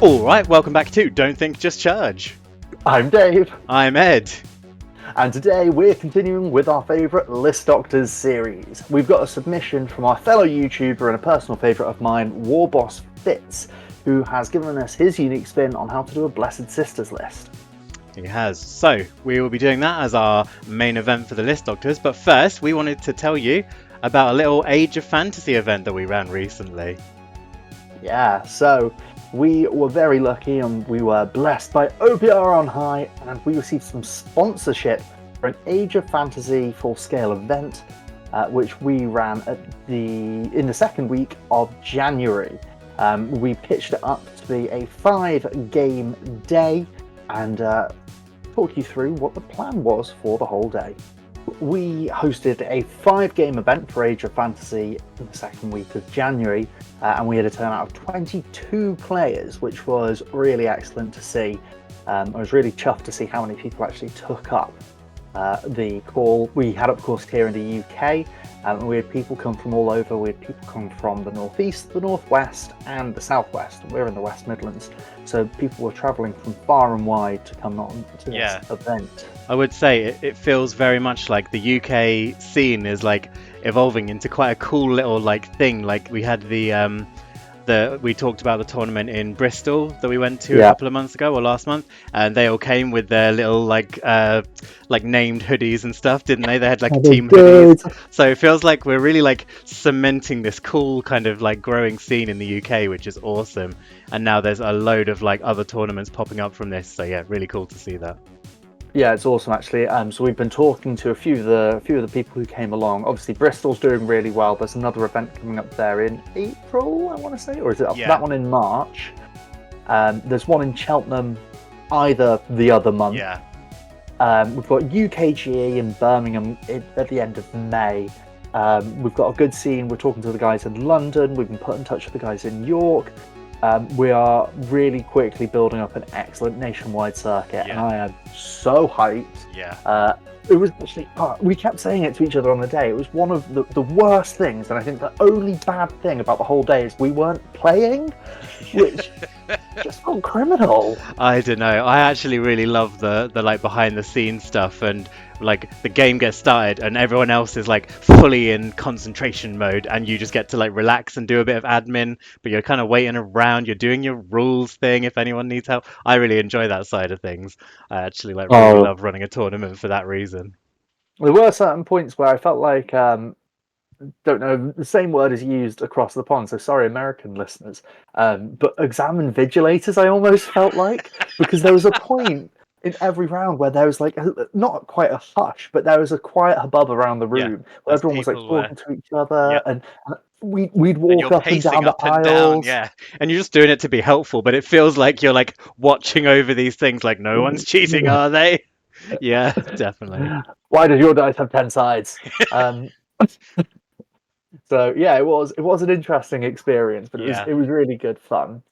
Alright, welcome back to Don't Think, Just Charge. I'm Dave, I'm Ed. and today we're continuing with our favourite List Doctors series. We've got a submission from our fellow YouTuber and a personal favourite of mine, Warboss Fitz, who has given us his unique spin on how to do a Blessed Sisters list. He has. So, we will be doing that as our main event for the List Doctors, but first we wanted to tell you about a little Age of Fantasy event that we ran recently. Yeah, so we were very lucky and we were blessed by OPR on high, and we received some sponsorship for an Age of Fantasy full-scale event, which we ran in the second week of January. We pitched it up to be a 5-game day and talk you through what the plan was for the whole day. We hosted a 5-game event for Age of Fantasy in the second week of January, and we had a turnout of 22 players, which was really excellent to see. I was really chuffed to see how many people actually took up the call. We had, of course, here in the UK, and we had people come from all over. We had people come from the northeast, the northwest, and the southwest. We're in the West Midlands, so people were travelling from far and wide to come on to this event. I would say it feels very much like the UK scene is like evolving into quite a cool little like thing. Like we had we talked about the tournament in Bristol that we went to a couple of months ago or last month, and they all came with their little like named hoodies and stuff, didn't they? They had like team hoodies. So it feels like we're really like cementing this cool kind of like growing scene in the UK, which is awesome. And now there's a load of like other tournaments popping up from this. So yeah, really cool to see that. Yeah, it's awesome actually. So we've been talking to a few of the people who came along. Obviously, Bristol's doing really well. There's another event coming up there in April, I want to say, or is it that one in March? There's one in Cheltenham, either the other month. Yeah. We've got UKGE in Birmingham at the end of May. We've got a good scene. We're talking to the guys in London. We've been put in touch with the guys in York. We are really quickly building up an excellent nationwide circuit, and I am so hyped. Yeah. It was actually, we kept saying it to each other on the day. It was one of the worst things, and I think the only bad thing about the whole day is we weren't playing, which just felt criminal. I don't know. I actually really love the like behind the scenes stuff, and like the game gets started and everyone else is like fully in concentration mode, and you just get to like relax and do a bit of admin, but you're kind of waiting around, you're doing your rules thing if anyone needs help. I really enjoy that side of things. I actually like really love running a tournament for that reason. There were certain points where I felt like don't know, the same word is used across the pond, so sorry American listeners, but examine vigilators I almost felt like, because there was a point in every round where there was like not quite a hush, but there was a quiet hubbub around the room where everyone was like talking to each other, and we'd walk up and down the aisles. And you're just doing it to be helpful, but it feels like you're like watching over these things, like no one's cheating, are they? Yeah, definitely. Why does your dice have 10 sides? So yeah, it was an interesting experience, but it was really good fun.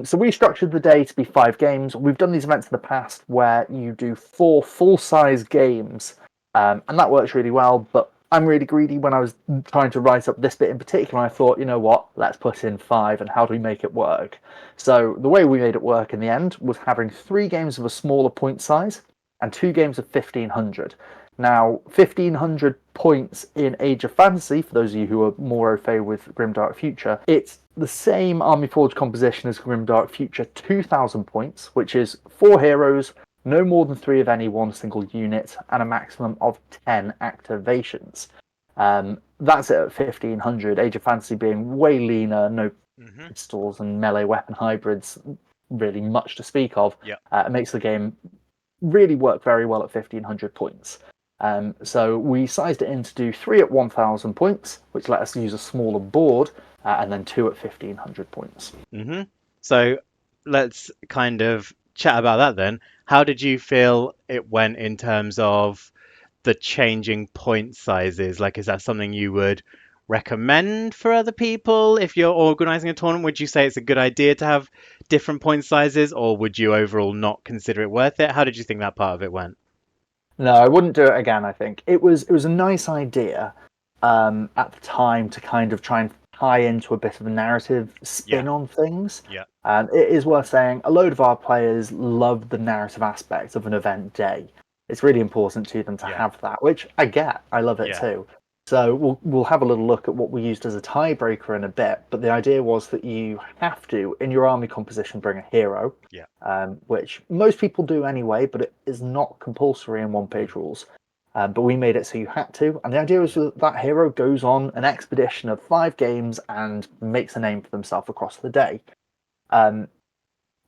So we structured the day to be 5 games. We've done these events in the past where you do 4 full-size games, and that works really well, but I'm really greedy. When I was trying to write up this bit in particular, I thought, you know what, let's put in 5, and how do we make it work? So the way we made it work in the end was having 3 games of a smaller point size and 2 games of 1,500. Now, 1,500 points in Age of Fantasy, for those of you who are more au fait with Grimdark Future, it's the same Army Forge composition as Grimdark Future, 2,000 points, which is 4 heroes, no more than 3 of any one single unit, and a maximum of 10 activations. That's it at 1,500. Age of Fantasy being way leaner, no pistols and melee weapon hybrids, really much to speak of. It makes the game really work very well at 1,500 points. So we sized it in to do 3 at 1,000 points, which let us use a smaller board, and then 2 at 1,500 points. So let's kind of chat about that then. How did you feel it went in terms of the changing point sizes? Like, is that something you would recommend for other people if you're organizing a tournament? Would you say it's a good idea to have different point sizes, or would you overall not consider it worth it? How did you think that part of it went? No, I wouldn't do it again. I think it was a nice idea at the time to kind of try and tie into a bit of a narrative spin on things. And it is worth saying a load of our players love the narrative aspect of an event day. It's really important to them to Yeah, have that, which I get. I love it yeah, too. So we'll have a little look at what we used as a tiebreaker in a bit. But the idea was that you have to, in your army composition, bring a hero, yeah. which most people do anyway, but it is not compulsory in one-page Mm, rules. But we made it so you had to, and the idea was yeah, that that hero goes on an expedition of 5 games and makes a name for themselves across the day. Um,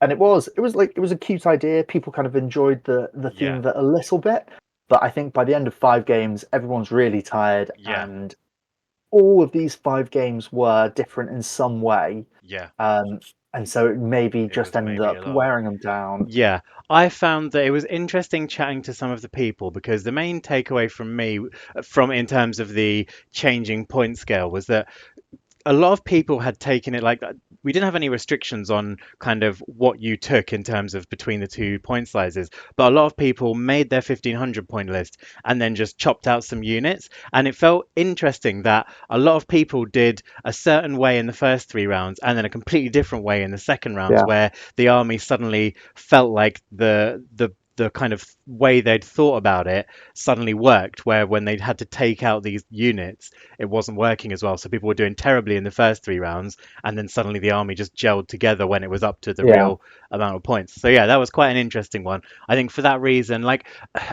and it was a cute idea. People kind of enjoyed the theme yeah, of it a little bit, but I think by the end of 5 games, everyone's really tired, yeah, and all of these 5 games were different in some way. yeah. Um, and so it maybe It just was ended maybe a up lot. wearing them down. Yeah, I found that it was interesting chatting to some of the people because the main takeaway from me, from in terms of the changing point scale, was that a lot of people had taken it like we didn't have any restrictions on kind of what you took in terms of between the two point sizes, but a lot of people made their 1500 point list and then just chopped out some units. And it felt interesting that a lot of people did a certain way in the first 3 rounds and then a completely different way in the second rounds, Yeah, where the army suddenly felt like the kind of way they'd thought about it suddenly worked, where when they had to take out these units it wasn't working as well. So people were doing terribly in the first 3 rounds, and then suddenly the army just gelled together when it was up to the yeah, real amount of points. So yeah, that was quite an interesting one. I think for that reason, like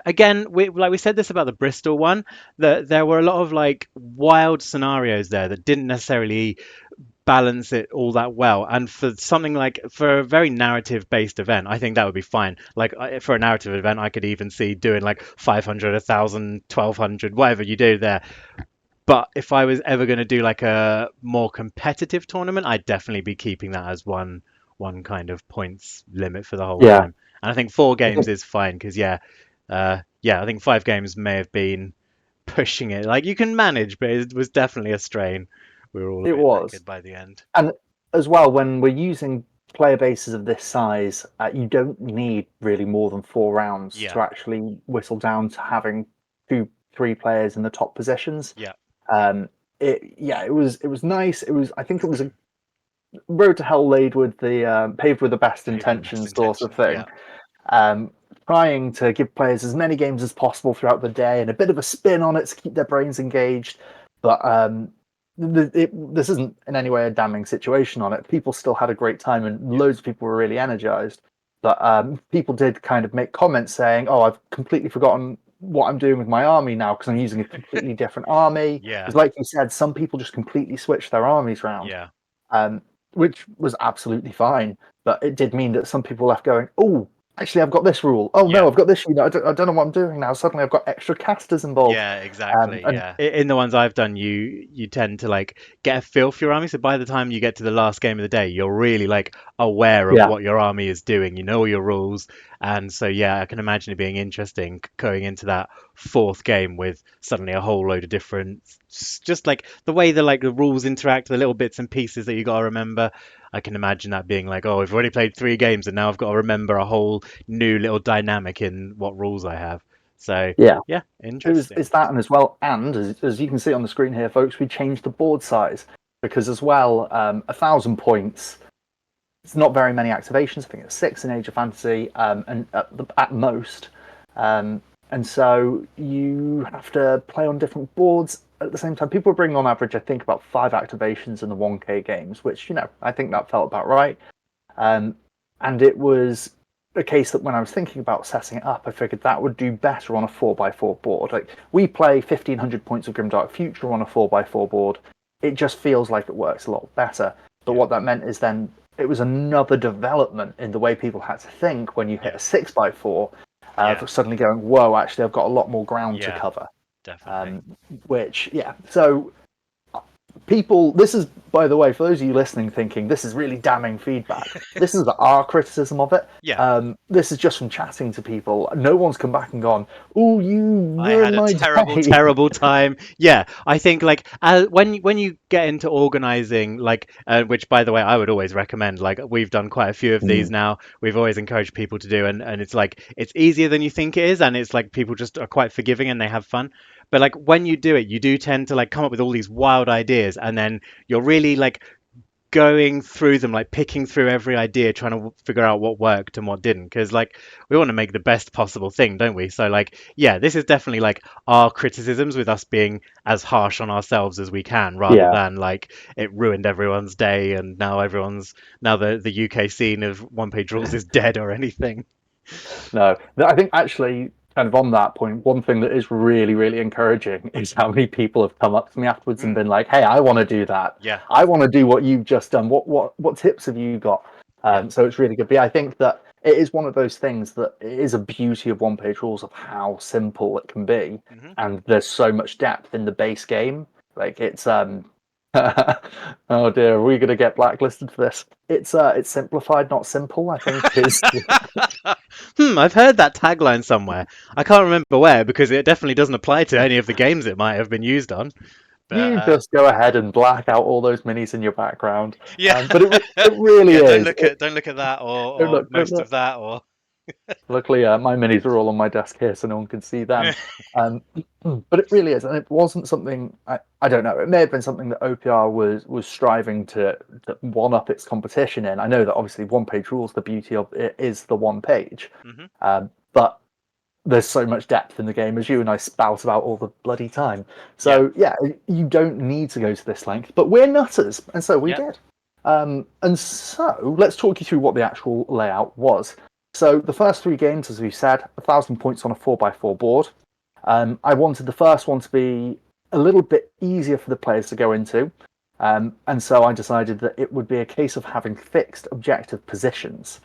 again, we said this about the Bristol one, that there were a lot of like wild scenarios there that didn't necessarily balance it all that well. And for something like for a very narrative based event, I think that would be fine. Like for a narrative event, I could even see doing like 500, 1,000, 1,200, whatever you do there. But if I was ever going to do like a more competitive tournament, I'd definitely be keeping that as one kind of points limit for the whole yeah. time. And I think 4 games I is fine because yeah, I think 5 games may have been pushing it. Like you can manage, but it was definitely a strain. We were all a It bit was. knackered by the end. And as well, when we're using player bases of this size, you don't need really more than 4 rounds Yeah, to actually whistle down to having 2, 3 players in the top positions. yeah, Um, it was nice. I think it was a road to hell laid with the paved with the best paved with the best intentions sort of intentions. thing. Yeah, Um, Trying to give players as many games as possible throughout the day and a bit of a spin on it to keep their brains engaged. But this isn't in any way a damning situation on it. People still had a great time and yeah, loads of people were really energized. But people did kind of make comments saying, "Oh, I've completely forgotten what I'm doing with my army now because I'm using a completely different army." yeah, Because, like you said, some people just completely switch their armies around, yeah, um, which was absolutely fine. But it did mean that some people left going, "Oh, actually, I've got this rule. Oh yeah. no, I've got this unit. I don't know what I'm doing now. Suddenly, I've got extra casters involved." Yeah, exactly. And Yeah. In the ones I've done, you tend to like get a feel for your army. So by the time you get to the last game of the day, you're really like aware of yeah, what your army is doing. You know all your rules. And so yeah, I can imagine it being interesting going into that fourth game with suddenly a whole load of different just like the way the rules interact, the little bits and pieces that you gotta remember. I can imagine that being like, oh, I've already played 3 games and now I've got to remember a whole new little dynamic in what rules I have. So yeah. yeah, It's interesting. that and as well, and as you can see on the screen here, folks, we changed the board size because as well, 1,000 points. It's not very many activations. I think it's 6 in Age of Fantasy, and at most. Um, and so you have to play on different boards at the same time. People are bringing on average, I think, about 5 activations in the 1K games, which I think that felt about right. Um, and it was a case that when I was thinking about setting it up, I figured that would do better on a 4x4 board. Like we play 1,500 points of Grimdark Future on a 4x4 board. It just feels like it works a lot better. But Yeah, what that meant is then it was another development in the way people had to think when you hit yeah, a 6x4, yeah, for suddenly going, whoa, actually, I've got a lot more ground to yeah, cover. definitely. Um, which, yeah. So people, this is, by the way, for those of you listening thinking this is really damning feedback, this is our criticism of it. Yeah, This is just from chatting to people. No one's come back and gone, oh, you I had ruined a my terrible, day. terrible time. Yeah, I think like when you get into organizing, like which by the way I would always recommend. Like we've done quite a few of these Mm, now. We've always encouraged people to do, and it's like it's easier than you think it is, and it's like people just are quite forgiving and they have fun. But like when you do it, you do tend to like come up with all these wild ideas, and then you're really like going through them, like picking through every idea, trying to figure out what worked and what didn't. Because like we want to make the best possible thing, don't we? So like, yeah, this is definitely like our criticisms with us being as harsh on ourselves as we can, rather Yeah. than like it ruined everyone's day and now the UK scene of one page rules is dead or anything. No, I think actually, kind of on that point, one thing that is really, really encouraging is how many people have come up to me afterwards and Mm, been like, "Hey, I want to do that. yeah, I want to do what you've just done. What tips have you got?" yeah. So it's really good. But yeah, I think that it is one of those things that it is a beauty of one-page rules of how simple it can be, Hmm. and there's so much depth in the base game. Like it's oh dear, are we gonna get blacklisted for this? It's simplified, not simple, I think is I've heard that tagline somewhere. I can't remember where because it definitely doesn't apply to any of the games it might have been used on. But you just go ahead and black out all those minis in your background. yeah, But it really yeah. is. Don't look at that Don't or look, don't most look. of that or Luckily, my minis are all on my desk here, so no one can see them. Um, but it really is, and it wasn't something I don't know. It may have been something that OPR was striving to one up its competition in. I know that obviously one page rules. The beauty of it is the one page, hmm. but there's so much depth in the game, as you and I spout about all the bloody time. Yeah, So yeah, you don't need to go to this length, but we're nutters, and so we yeah. did. And so let's talk you through what the actual layout was. So the first three games, as we said, 1,000 points on a 4x4 board. I wanted the first one to be a little bit easier for the players to go into, and so I decided that it would be a case of having fixed objective positions.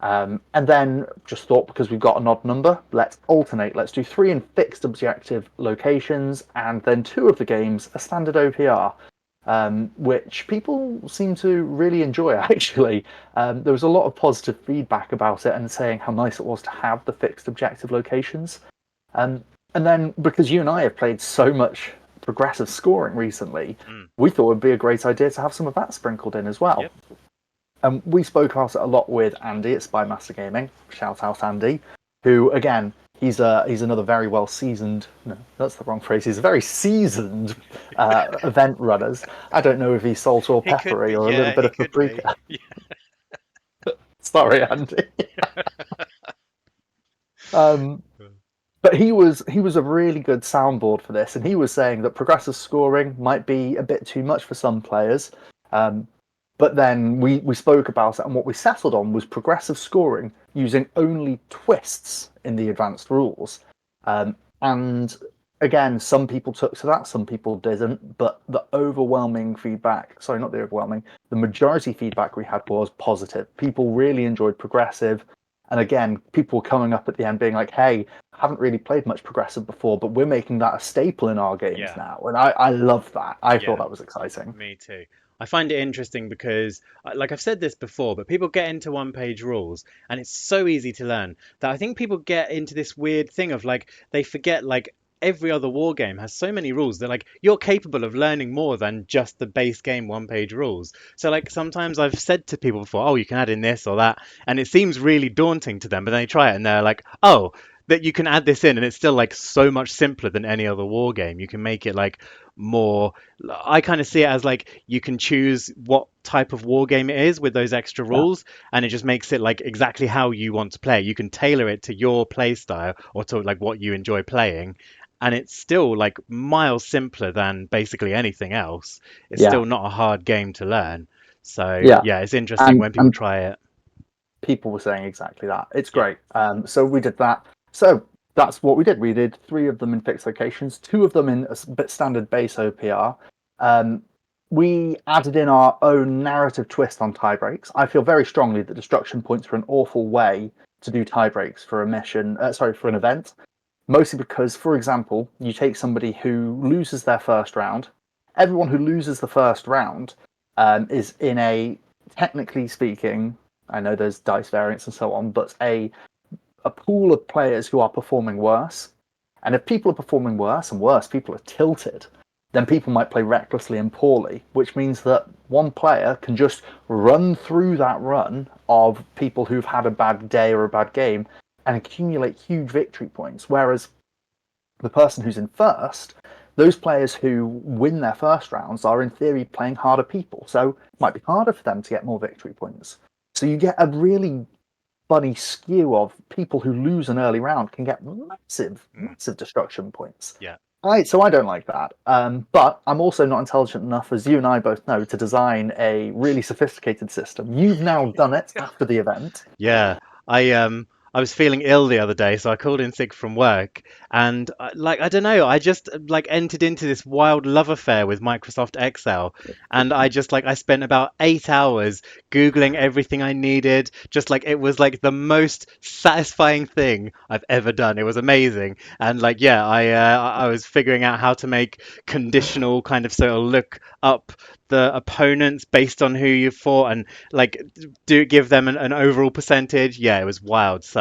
And then just thought, because we've got an odd number, let's alternate. Let's do three in fixed objective locations, and then two of the games a standard OPR, which people seem to really enjoy, actually. There was a lot of positive feedback about it and saying how nice it was to have the fixed objective locations. And then, because you and I have played so much progressive scoring recently, Mm, we thought it would be a great idea to have some of that sprinkled in as well. yep. We spoke about it a lot with Andy at Spy Master Gaming. Shout out Andy, who again he's another very well seasoned. No, that's the wrong phrase. He's a very seasoned event runners. I don't know if he's salt or He could peppery be. or a little Yeah, bit he of could be. paprika. Sorry, Andy. Um, but he was a really good soundboard for this, and he was saying that progressive scoring might be a bit too much for some players. Um, but then we spoke about it, and what we settled on was progressive scoring using only twists in the advanced rules. And again, some people took to that, some people didn't. But the overwhelming feedback, sorry, not the overwhelming, the majority feedback we had was positive. People really enjoyed progressive. And again, people were coming up at the end being like, hey, I haven't really played much progressive before, but we're making that a staple in our games Yeah, now. And I love that. I thought yeah. that was exciting. Me too. I find it interesting because, like I've said this before, but people get into one page rules and it's so easy to learn that I think people get into this weird thing of like they forget like every other war game has so many rules that like you're capable of learning more than just the base game one page rules. So like sometimes I've said to people before, oh, you can add in this or that, and it seems really daunting to them, but then they try it and they're like, oh, that you can add this in and it's still like so much simpler than any other war game. You can make it like more. I kind of see it as like you can choose what type of war game it is with those extra Yeah. rules, and it just makes it like exactly how you want to play. You can tailor it to your play style or to like what you enjoy playing, and it's still like miles simpler than basically anything else. It's Yeah. still not a hard game to learn. So Yeah. yeah, it's interesting And when people and try it. people were saying exactly that. It's Yeah. great. So we did that. So that's what we did. We did three of them in fixed locations, two of them in a bit standard base OPR. Um, we added in our own narrative twist on tie breaks. I feel very strongly that destruction points are an awful way to do tie breaks for a mission. Sorry, for an event. Mostly because, for example, you take somebody who loses their first round. Everyone who loses the first round is in a, technically speaking, I know there's dice variants and so on, but a pool of players who are performing worse. And if people are performing worse and worse, people are tilted, then people might play recklessly and poorly, which means that one player can just run through that run of people who've had a bad day or a bad game and accumulate huge victory points. Whereas the person who's in first those players who win their first rounds are in theory playing harder people, so it might be harder for them to get more victory points. So you get a really funny skew of people who lose an early round can get massive destruction points. Yeah. So I don't like that. But I'm also not intelligent enough, as you and I both know, to design a really sophisticated system. You've now done it after the event. Yeah, I was feeling ill the other day, so I called in sick from work, and I don't know, I just like entered into this wild love affair with Microsoft Excel, and I spent about 8 hours Googling everything I needed, just like it was like the most satisfying thing I've ever done. It was amazing, and like yeah, I was figuring out how to make conditional kind of so it'll look up the opponents based on who you fought and like do give them an overall percentage. Yeah, it was wild. So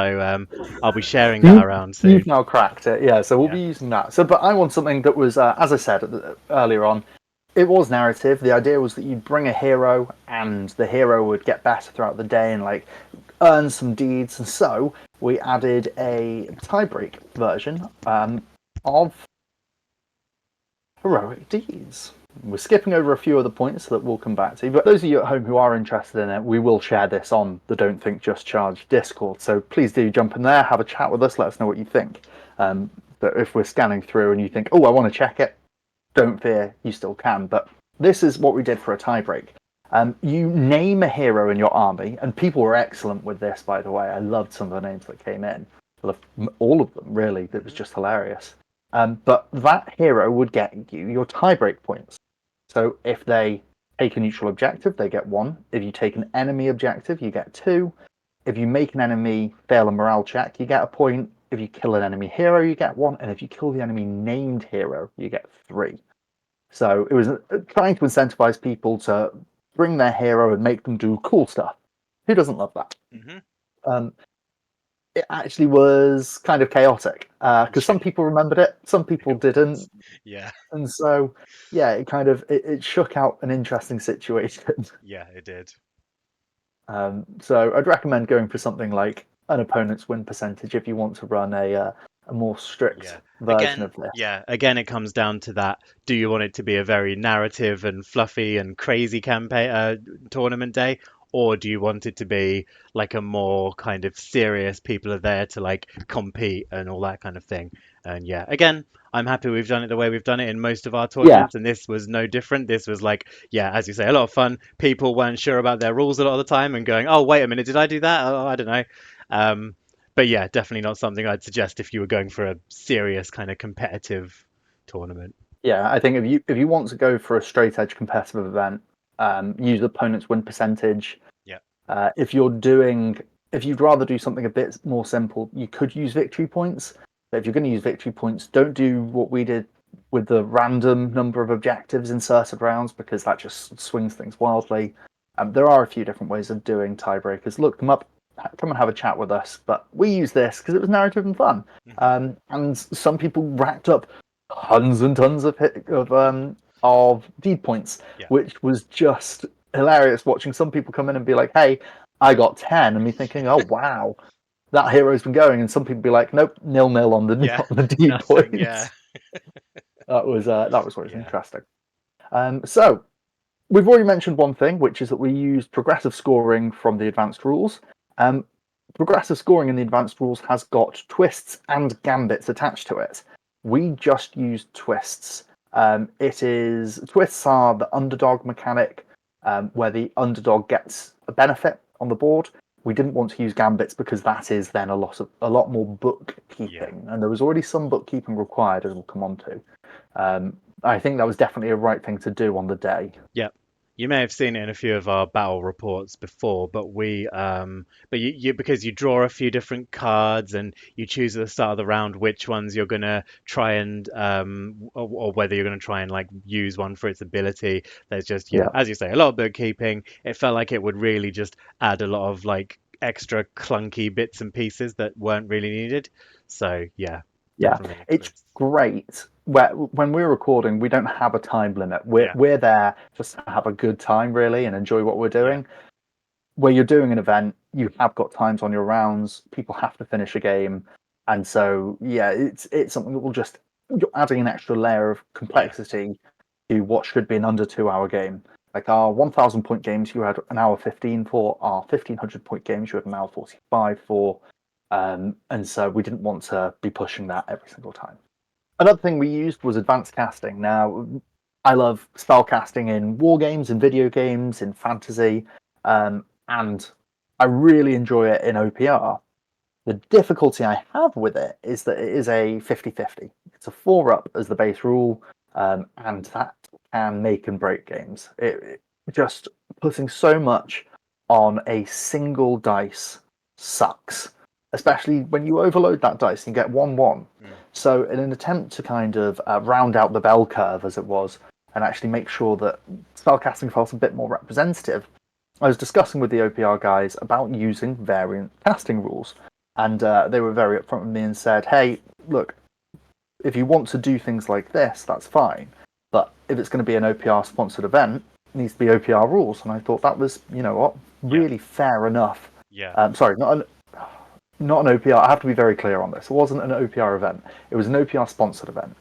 I'll be sharing that You, around you've soon. now cracked it, yeah. So we'll Yeah, be using that. So, but I want something that was, as I said earlier on, it was narrative. The idea was that you'd bring a hero, and the hero would get better throughout the day and like earn some deeds. And so we added a tiebreak version of heroic deeds. We're skipping over a few other points that we'll come back to, but those of you at home who are interested in it, we will share this on the Don't Think Just Charge Discord. So please do jump in there, have a chat with us, let us know what you think. But if we're scanning through and you think, oh, I want to check it, don't fear, you still can. But this is what we did for a tiebreak. You name a hero in your army, and people were excellent with this, by the way. I loved some of the names that came in. I loved all of them, really. It was just hilarious. But that hero would get you your tiebreak points. So if they take a neutral objective, they get 1. If you take an enemy objective, you get 2. If you make an enemy fail a morale check, you get a point. If you kill an enemy hero, you get 1. And if you kill the enemy named hero, you get 3. So it was trying to incentivize people to bring their hero and make them do cool stuff. Who doesn't love that? hmm Um, it actually was kind of chaotic because some people remembered it, some people it didn't. was. Yeah, And so, yeah, it shook out an interesting situation. yeah, it did. So I'd recommend going for something like an opponent's win percentage if you want to run a more strict Yeah. version of this. Again, it comes down to that. Do you want it to be a very narrative and fluffy and crazy campaign tournament day, or do you want it to be like a more kind of serious, people are there to like compete and all that kind of thing? And yeah, again, I'm happy we've done it the way we've done it in most of our Yeah, tournaments, and this was no different. This was like, yeah, as you say, a lot of fun. People weren't sure about their rules a lot of the time and going, oh, wait a minute, did I do that? Oh, I don't know. Um, but yeah, definitely not something I'd suggest if you were going for a serious kind of competitive tournament. yeah. I think if you want to go for a straight edge competitive event, use the opponent's win percentage. Yeah. If you'd rather do something a bit more simple, you could use victory points. But if you're going to use victory points, don't do what we did with the random number of objectives inserted rounds because that just swings things wildly. There are a few different ways of doing tiebreakers. Look them up. Come and have a chat with us. But we use this because it was narrative and fun. hmm And some people racked up tons and tons of deed points, Yeah. which was just hilarious watching some people come in and be like, "Hey, I got 10," and me thinking, "Oh wow, that hero's been going," and some people be like, "Nope, 0-0 on the Yeah. on the deed Nothing. Yeah. points." That was what was Yeah. interesting. So we've already mentioned one thing, which is that we used progressive scoring from the advanced rules. Um, Progressive scoring in the advanced rules has got twists and gambits attached to it. We just used twists. Twists are the underdog mechanic, where the underdog gets a benefit on the board. We didn't want to use gambits because that is then a lot more Yeah. bookkeeping, and there was already some bookkeeping required, as we'll come on to. I think that was definitely a right thing to do on the day. Yeah. You may have seen it in a few of our battle reports before, but you because you draw a few different cards and you choose at the start of the round which ones you're gonna try and or whether you're gonna try and like use one for its ability. There's just yeah, Yeah, as you say, a lot of bookkeeping. It felt like it would really just add a lot of like extra clunky bits and pieces that weren't really needed. So yeah, yeah, definitely a it's twist. great. When we're recording, we don't have a time limit. We're Yeah, we're there just to have a good time, really, and enjoy what we're yeah, doing. Where you're doing an event, you have got times on your rounds. People have to finish a game, and so yeah, it's something that will just you're adding an extra layer of complexity to what should be an under 2 hour game. Like our 1,000 point games, you had an hour 15 for. Our 1,500 point games, you had an hour 45 for. And so we didn't want to be pushing that every single time. Another thing we used was advanced casting. Now, I love spellcasting in war games, in video games, in fantasy, and I really enjoy it in OPR. The difficulty I have with it is that it is a 50-50. It's a 4-up as the base rule, and that can make and break games. It just putting so much on a single dice sucks, especially when you overload that dice and you get 1-1. So in an attempt to kind of round out the bell curve, as it was, and actually make sure that spellcasting felt a bit more representative, I was discussing with the OPR guys about using variant casting rules. And they were very upfront with me and said, hey, look, if you want to do things like this, that's fine. But if it's going to be an OPR-sponsored event, it needs to be OPR rules. And I thought that was, you know what, really fair enough. Sorry, not an OPR. I have to be very clear on this. It wasn't an OPR event. It was an OPR-sponsored event.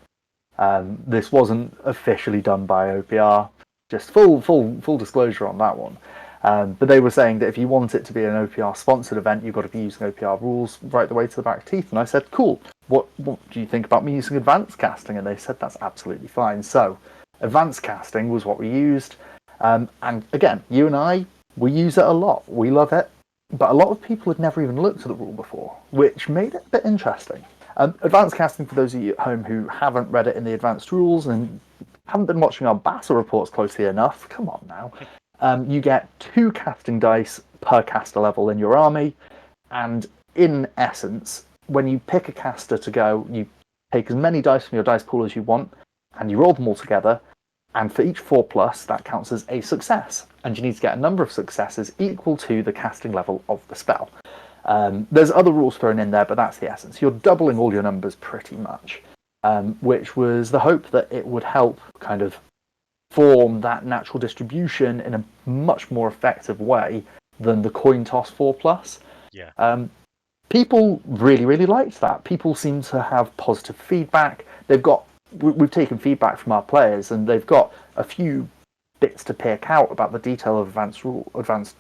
This wasn't officially done by OPR. Just full disclosure on that one. But they were saying that if you want it to be an OPR-sponsored event, you've got to be using OPR rules right the way to the back teeth. And I said, cool. What do you think about me using advanced casting? And they said, that's absolutely fine. So advanced casting was what we used. And again, you and I, we use it a lot. We love it. But a lot of people had never even looked at the rule before, which made it a bit interesting. Advanced casting, for those of you at home who haven't read it in the advanced rules and haven't been watching our battle reports closely enough, come on now. You get 2 casting dice per caster level in your army, and in essence, when you pick a caster to go, you take as many dice from your dice pool as you want, and you roll them all together, and for each 4+, that counts as a success, and you need to get a number of successes equal to the casting level of the spell. There's other rules thrown in there, but that's the essence. You're doubling all your numbers pretty much, which was the hope that it would help kind of form that natural distribution in a much more effective way than the coin toss 4+. People really liked that. People seem to have positive feedback. We've taken feedback from our players, and they've got a few bits to pick out about the detail of advanced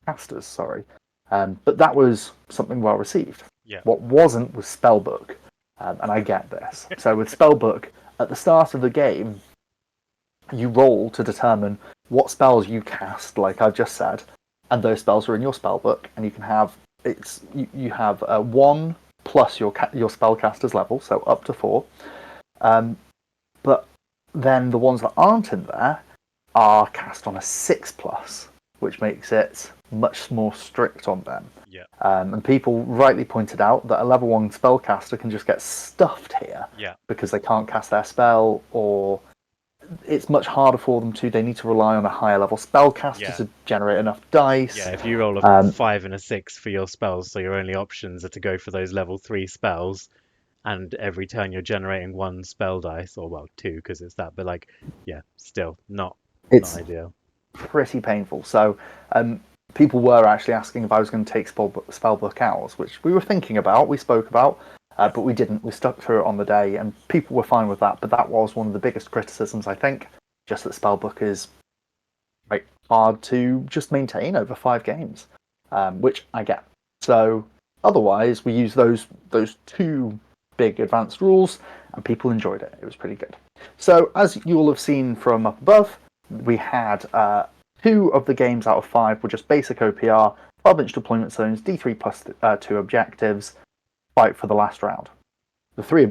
casters. Sorry, but that was something well received. What wasn't was spellbook, and I get this. So with spellbook, at the start of the game, you roll to determine what spells you cast, like I've just said, and those spells are in your spellbook, and you can have you have 1 plus your spellcaster's level, so up to 4. But then the ones that aren't in there are cast on a 6+, which makes it much more strict on them. And people rightly pointed out that a level 1 spellcaster can just get stuffed here because they can't cast their spell, or it's much harder for them to. They need to rely on a higher level spellcaster to generate enough dice. If you roll a 5 and a 6 for your spells, so your only options are to go for those level 3 spells, and every turn you're generating 1 spell dice, or well 2 because it's that, but still not ideal. Pretty painful. So people were actually asking if I was going to take spellbook out, which we were thinking about, we spoke about, but we didn't. We stuck through it on the day, and people were fine with that. But that was one of the biggest criticisms, I think, just that spellbook is quite hard to just maintain over 5 games, which I get. So otherwise, we use those 2 big advanced rules, and people enjoyed it. It was pretty good. So as you all have seen from up above, we had 2 of the games out of 5 were just basic OPR, 12-inch deployment zones, D3 plus 2 objectives, fight for the last round. The 3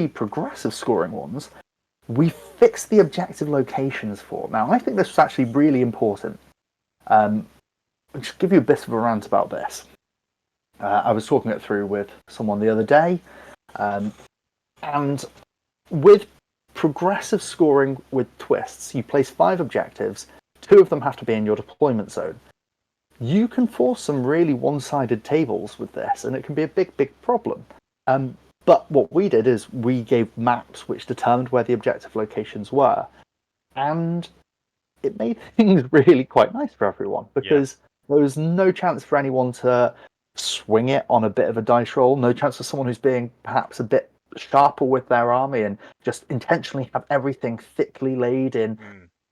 progressive scoring ones, we fixed the objective locations for. Now, I think this was actually really important. I'll just give you a bit of a rant about this. I was talking it through with someone the other day, and with progressive scoring with twists, you place 5 objectives, 2 of them have to be in your deployment zone. You can force some really one-sided tables with this, and it can be a big problem. But what we did is we gave maps which determined where the objective locations were, and it made things really quite nice for everyone, because there was no chance for anyone to swing it on a bit of a dice roll. No chance of someone who's being perhaps a bit sharper with their army and just intentionally have everything thickly laid in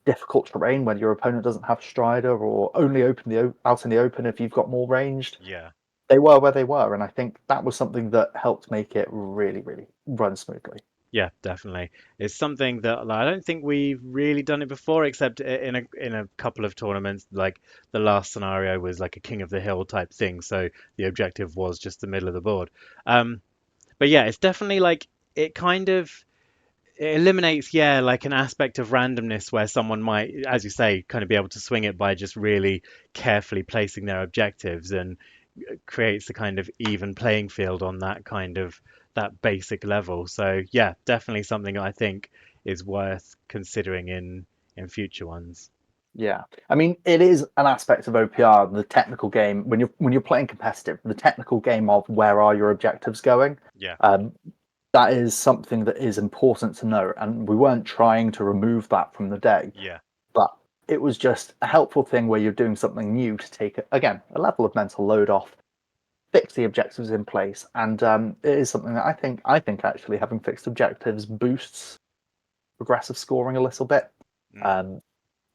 difficult terrain where your opponent doesn't have Strider or only out in the open if you've got more ranged. Yeah. They were where they were, and I think that was something that helped make it really, really run smoothly. Yeah, definitely. It's something that like, I don't think we've really done it before, except in a couple of tournaments. Like the last scenario was like a King of the Hill type thing, so the objective was just the middle of the board. Um, but yeah, it's definitely like it kind of it eliminates, yeah, like an aspect of randomness where someone might, as you say, kind of be able to swing it by just really carefully placing their objectives and creates a kind of even playing field on that kind of that basic level. So yeah, definitely something I think is worth considering in future ones. Yeah, I mean, it is an aspect of OPR, the technical game when you're playing competitive, the technical game of where are your objectives going. Yeah, Um, that is something that is important to know, and we weren't trying to remove that from the day, yeah, but it was just a helpful thing where you're doing something new to take again a level of mental load off, fix the objectives in place, and it is something that I think actually having fixed objectives boosts progressive scoring a little bit. mm, Um,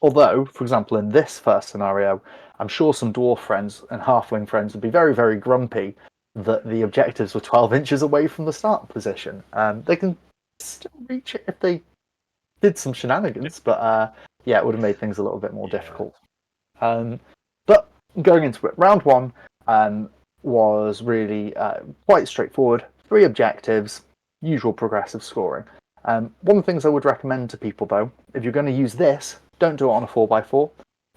Although, for example, in this first scenario, I'm sure some dwarf friends and halfling friends would be very, very grumpy that the objectives were 12 inches away from the start position. They can still reach it if they did some shenanigans, but yeah, it would have made things a little bit more yeah, difficult. But going into it, round one was really quite straightforward. 3 objectives, usual progressive scoring. One of the things I would recommend to people, though, if you're going to use this, don't do it on a 4x4.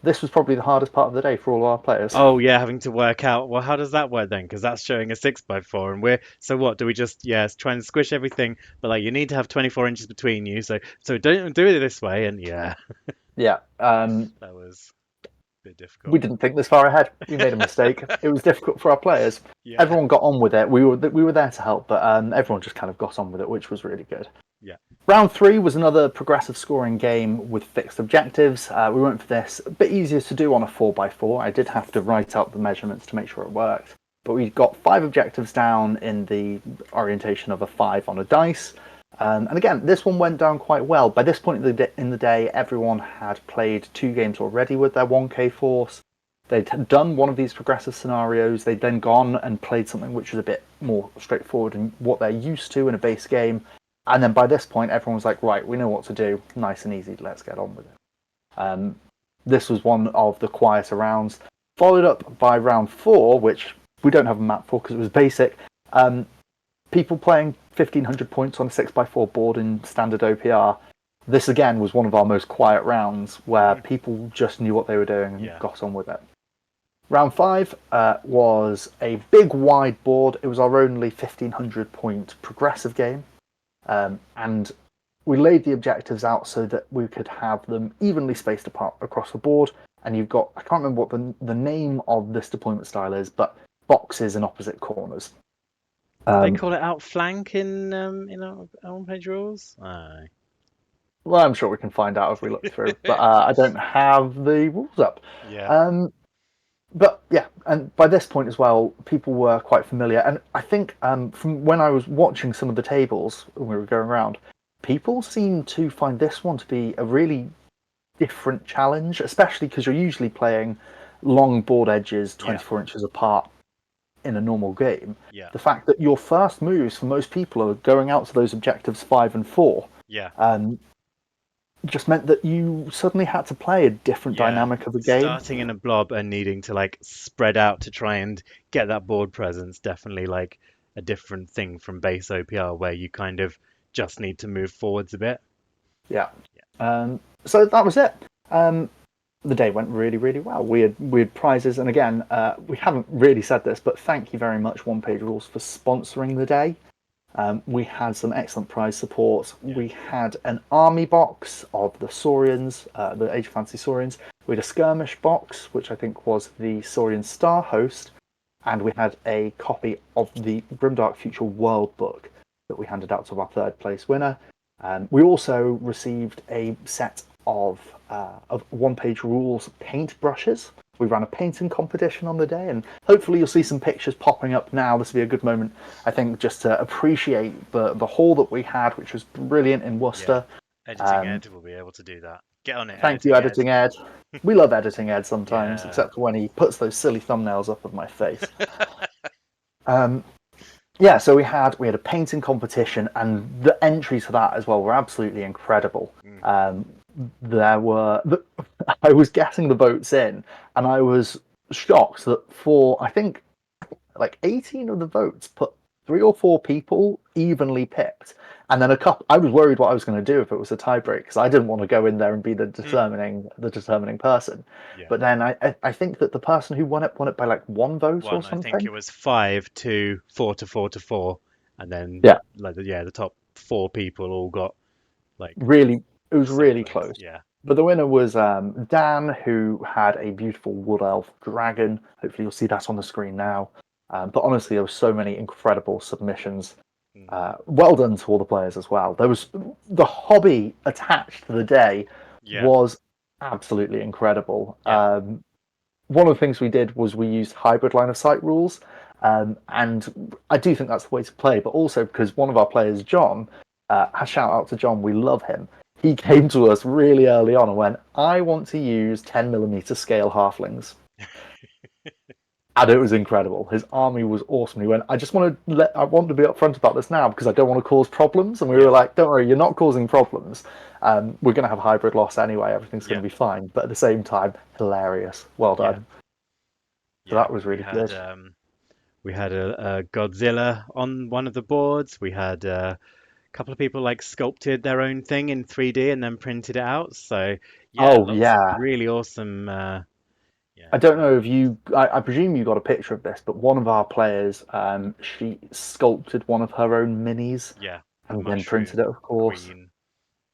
This was probably the hardest part of the day for all our players. oh yeah, having to work out, well, how does that work then? Because that's showing a 6x4, and we're so what? Do we just try and squish everything? But like you need to have 24 inches between you, so don't do it this way. And yeah, Yeah, that was a bit we difficult. didn't think this far ahead. We made a mistake. It was difficult for our players. Yeah, Everyone got on with it. We were there to help, but everyone just kind of got on with it, which was really good. yeah, Round 3 was another progressive scoring game with fixed objectives. We went for this, a bit easier to do on a 4x4. I did have to write out the measurements to make sure it worked. But we got 5 objectives down in the orientation of a 5 on a dice. And again, this one went down quite well. By this point in the day, everyone had played 2 games already with their 1K force. They'd done one of these progressive scenarios. They'd then gone and played something which was a bit more straightforward and what they're used to in a base game. And then by this point, everyone was like, right, we know what to do. Nice and easy. Let's get on with it. This was one of the quieter rounds, followed up by round 4, which we don't have a map for because it was basic. People playing 1,500 points on a 6x4 board in standard OPR. This again was one of our most quiet rounds where people just knew what they were doing and yeah. got on with it. Round 5 was a big wide board. It was our only 1,500 point progressive game. And we laid the objectives out so that we could have them evenly spaced apart across the board. And you've got, I can't remember what the name of this deployment style is, but boxes in opposite corners. Do they call it outflank in our on-page rules? Aye. Well, I'm sure we can find out if we look through, but I don't have the rules up. Yeah, But yeah, and by this point as well, people were quite familiar. And I think from when I was watching some of the tables when we were going around, people seem to find this one to be a really different challenge, especially because you're usually playing long board edges yeah, 24 inches apart in a normal game. yeah, The fact that your first moves for most people are going out to those objectives 5 and 4 yeah, just meant that you suddenly had to play a different yeah. dynamic of the game. Starting in a blob and needing to like spread out to try and get that board presence, definitely like a different thing from base OPR where you kind of just need to move forwards a bit. Yeah. So that was it. The day went really, really well. We had prizes, and again, we haven't really said this, but thank you very much, One Page Rules, for sponsoring the day. We had some excellent prize support. Yeah. We had an army box of the Saurians, the Age of Fantasy Saurians. We had a skirmish box, which I think was the Saurian Star Host, and we had a copy of the Grimdark Future World book that we handed out to our third place winner. We also received a set of One Page Rules paint brushes. We ran a painting competition on the day, and hopefully you'll see some pictures popping up now. This will be a good moment, I think, just to appreciate the hall that we had, which was brilliant in Yeah. Worcester. Editing Ed will be able to do that. Get on it, Thank you, Editing Ed. Editing Ed. We love Editing Ed sometimes, Yeah. except when he puts those silly thumbnails up of my face. Um, yeah, so we had a painting competition, and the entries for that as well were absolutely incredible. Mm. There were I was getting the votes in, and I was shocked that for I think like 18 of the votes put 3 or 4 people evenly picked, and then a couple. I was worried what I was going to do if it was a tiebreak because I didn't want to go in there and be the determining person. Yeah. But then I think that the person who won it by like 1 vote or One, I think something. it was 5-2, 4-4-4, and then Yeah, like the top 4 people all got like really, it was same really votes. close. Yeah. But the winner was Dan, who had a beautiful wood elf dragon. Hopefully, you'll see that on the screen now. But honestly, there were so many incredible submissions. Mm. Well done to all the players as well. There was the hobby attached to the day Yeah. was absolutely incredible. Yeah. One of the things we did was we used hybrid line of sight rules, and I do think that's the way to play. But also because one of our players, John, a shout out to John, we love him. He came to us really early on and went, "I want to use 10mm scale halflings." And it was incredible. His army was awesome. He went, I want to be upfront about this now because I don't want to cause problems. And we Yeah. were like, don't worry, you're not causing problems. We're going to have hybrid loss anyway. Everything's going Yeah. to be fine. But at the same time, hilarious. Well Yeah. done. So Yeah. that was We really had good. we had a Godzilla on one of the boards. We had a couple of people like sculpted their own thing in 3D and then printed it out. So yeah, Oh lots of yeah. really awesome. Yeah. I don't know if you. I presume you got a picture of this, but one of our players, she sculpted one of her own minis Yeah. A and then printed it, mushroom of course. queen.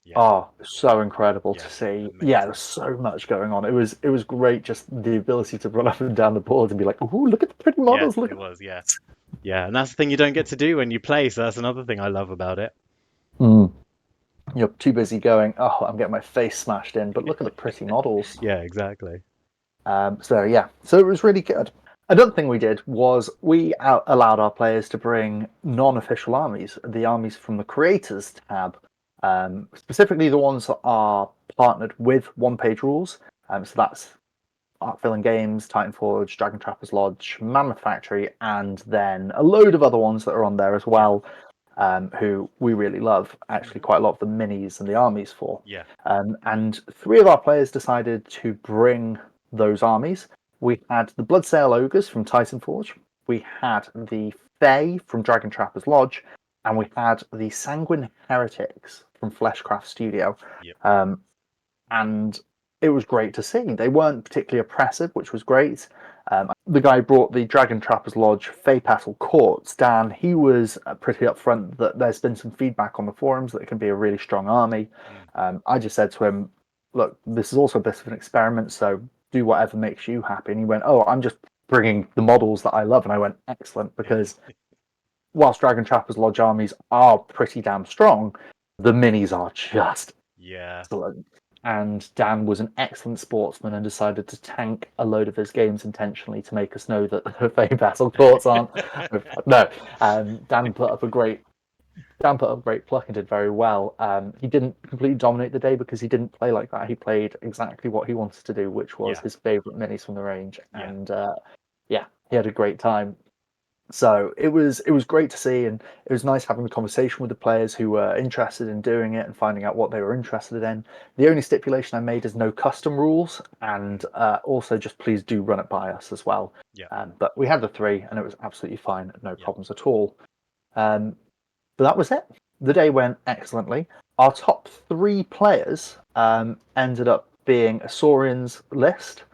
Yeah. Oh, so incredible to Yeah. see. Yeah, there Amazing. was so much going on. It was great just the ability to run up and down the board and be like, "Ooh, look at the pretty Yeah, models, look it at." was. Yeah. Yeah, and that's the thing you don't get to do when you play. So that's another thing I love about it. Mm. You're too busy going, "Oh, I'm getting my face smashed in," but look at the pretty models. Yeah, exactly. So yeah, so it was really good. Another thing we did was we allowed our players to bring non-official armies, the armies from the creators tab, specifically the ones that are partnered with one-page rules. So that's Artfilling Games, Titanforge, Dragon Trappers Lodge, Mammoth Factory, and then a load of other ones that are on there as Yeah. well, who we really love. Actually, Hmm. quite a lot of the minis and the armies for. Yeah. And 3 of our players decided to bring those armies. We had the Bloodsail Ogres from Titanforge, we had the Fae from Dragon Trappers Lodge, and we had the Sanguine Heretics from Fleshcraft Studio. Yep. Um, and it was great to see. They weren't particularly oppressive, which was great. The guy who brought the Dragon Trappers Lodge Fey Petal Courts, Dan, he was pretty upfront that there's been some feedback on the forums that it can be a really strong army. Mm. I just said to him, look, this is also a bit of an experiment, so do whatever makes you happy. And he went, oh, I'm just bringing the models that I love. And I went, excellent, because whilst Dragon Trappers Lodge armies are pretty damn strong, the minis are just Yeah. excellent. And Dan was an excellent sportsman and decided to tank a load of his games intentionally to make us know that the Fame Battle Courts aren't. No, Dan put up great pluck and did very well. He didn't completely dominate the day because he didn't play like that. He played exactly what he wanted to do, which was Yeah. his favourite minis from the range. Yeah. And yeah, he had a great time. So it was great to see, and it was nice having the conversation with the players who were interested in doing it and finding out what they were interested in. The only stipulation I made is no custom rules, and Mm. also just please do run it by us as well. Yeah. But we had the 3, and it was absolutely fine, no Yeah. problems at all. Um, but that was it. The day went excellently. Our top 3 players ended up being a Saurians list,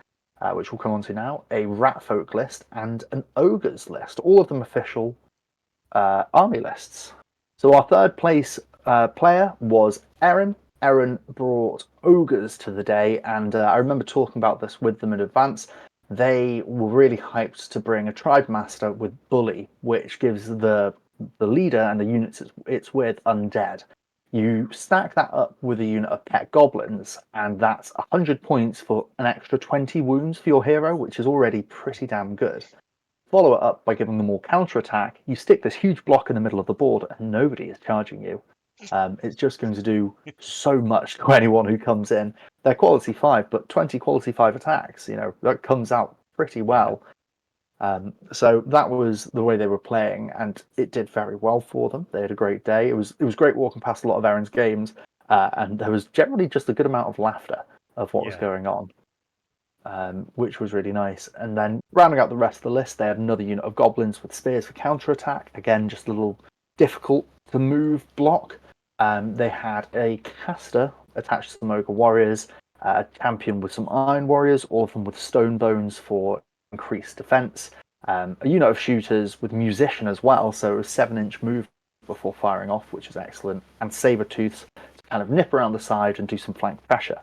which we'll come on to now, a Ratfolk list, and an Ogres list, all of them official army lists. So our third place player was Erin. Erin brought Ogres to the day, and I remember talking about this with them in advance. They were really hyped to bring a Tribe Master with Bully, which gives the leader and the units it's with undead. You stack that up with a unit of pet goblins, and that's 100 points for an extra 20 wounds for your hero, which is already pretty damn good. Follow it up by giving them more counterattack. You stick this huge block in the middle of the board, and nobody is charging you. It's just going to do so much to anyone who comes in. They're quality 5, but 20 quality 5 attacks, that comes out pretty well. So that was the way they were playing, and it did very well for them. They had a great day. It was great walking past a lot of Aaron's games, and there was generally just a good amount of laughter of what was going on, which was really nice. And then rounding out the rest of the list, they had another unit of goblins with spears for counterattack. Again, just a little difficult to move block. They had a caster attached to some ogre warriors, a champion with some iron warriors, all of them with stone bones for increased defense. A unit of shooters with musician as well, so it was 7-inch move before firing off, which is excellent, and saber tooths to kind of nip around the side and do some flank pressure.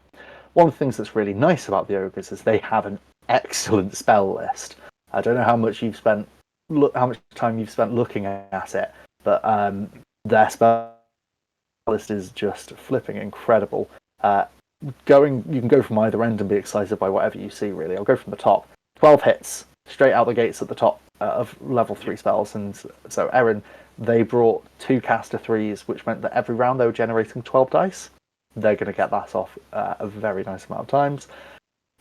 One of the things that's really nice about the ogres is they have an excellent spell list. I don't know how much time you've spent looking at it, but their spell list is just flipping incredible. You can go from either end and be excited by whatever you see. Really, I'll go from the top. 12 hits straight out the gates at the top of level 3 spells, and so Erin, they brought 2 caster 3s, which meant that every round they were generating 12 dice. They're going to get that off a very nice amount of times.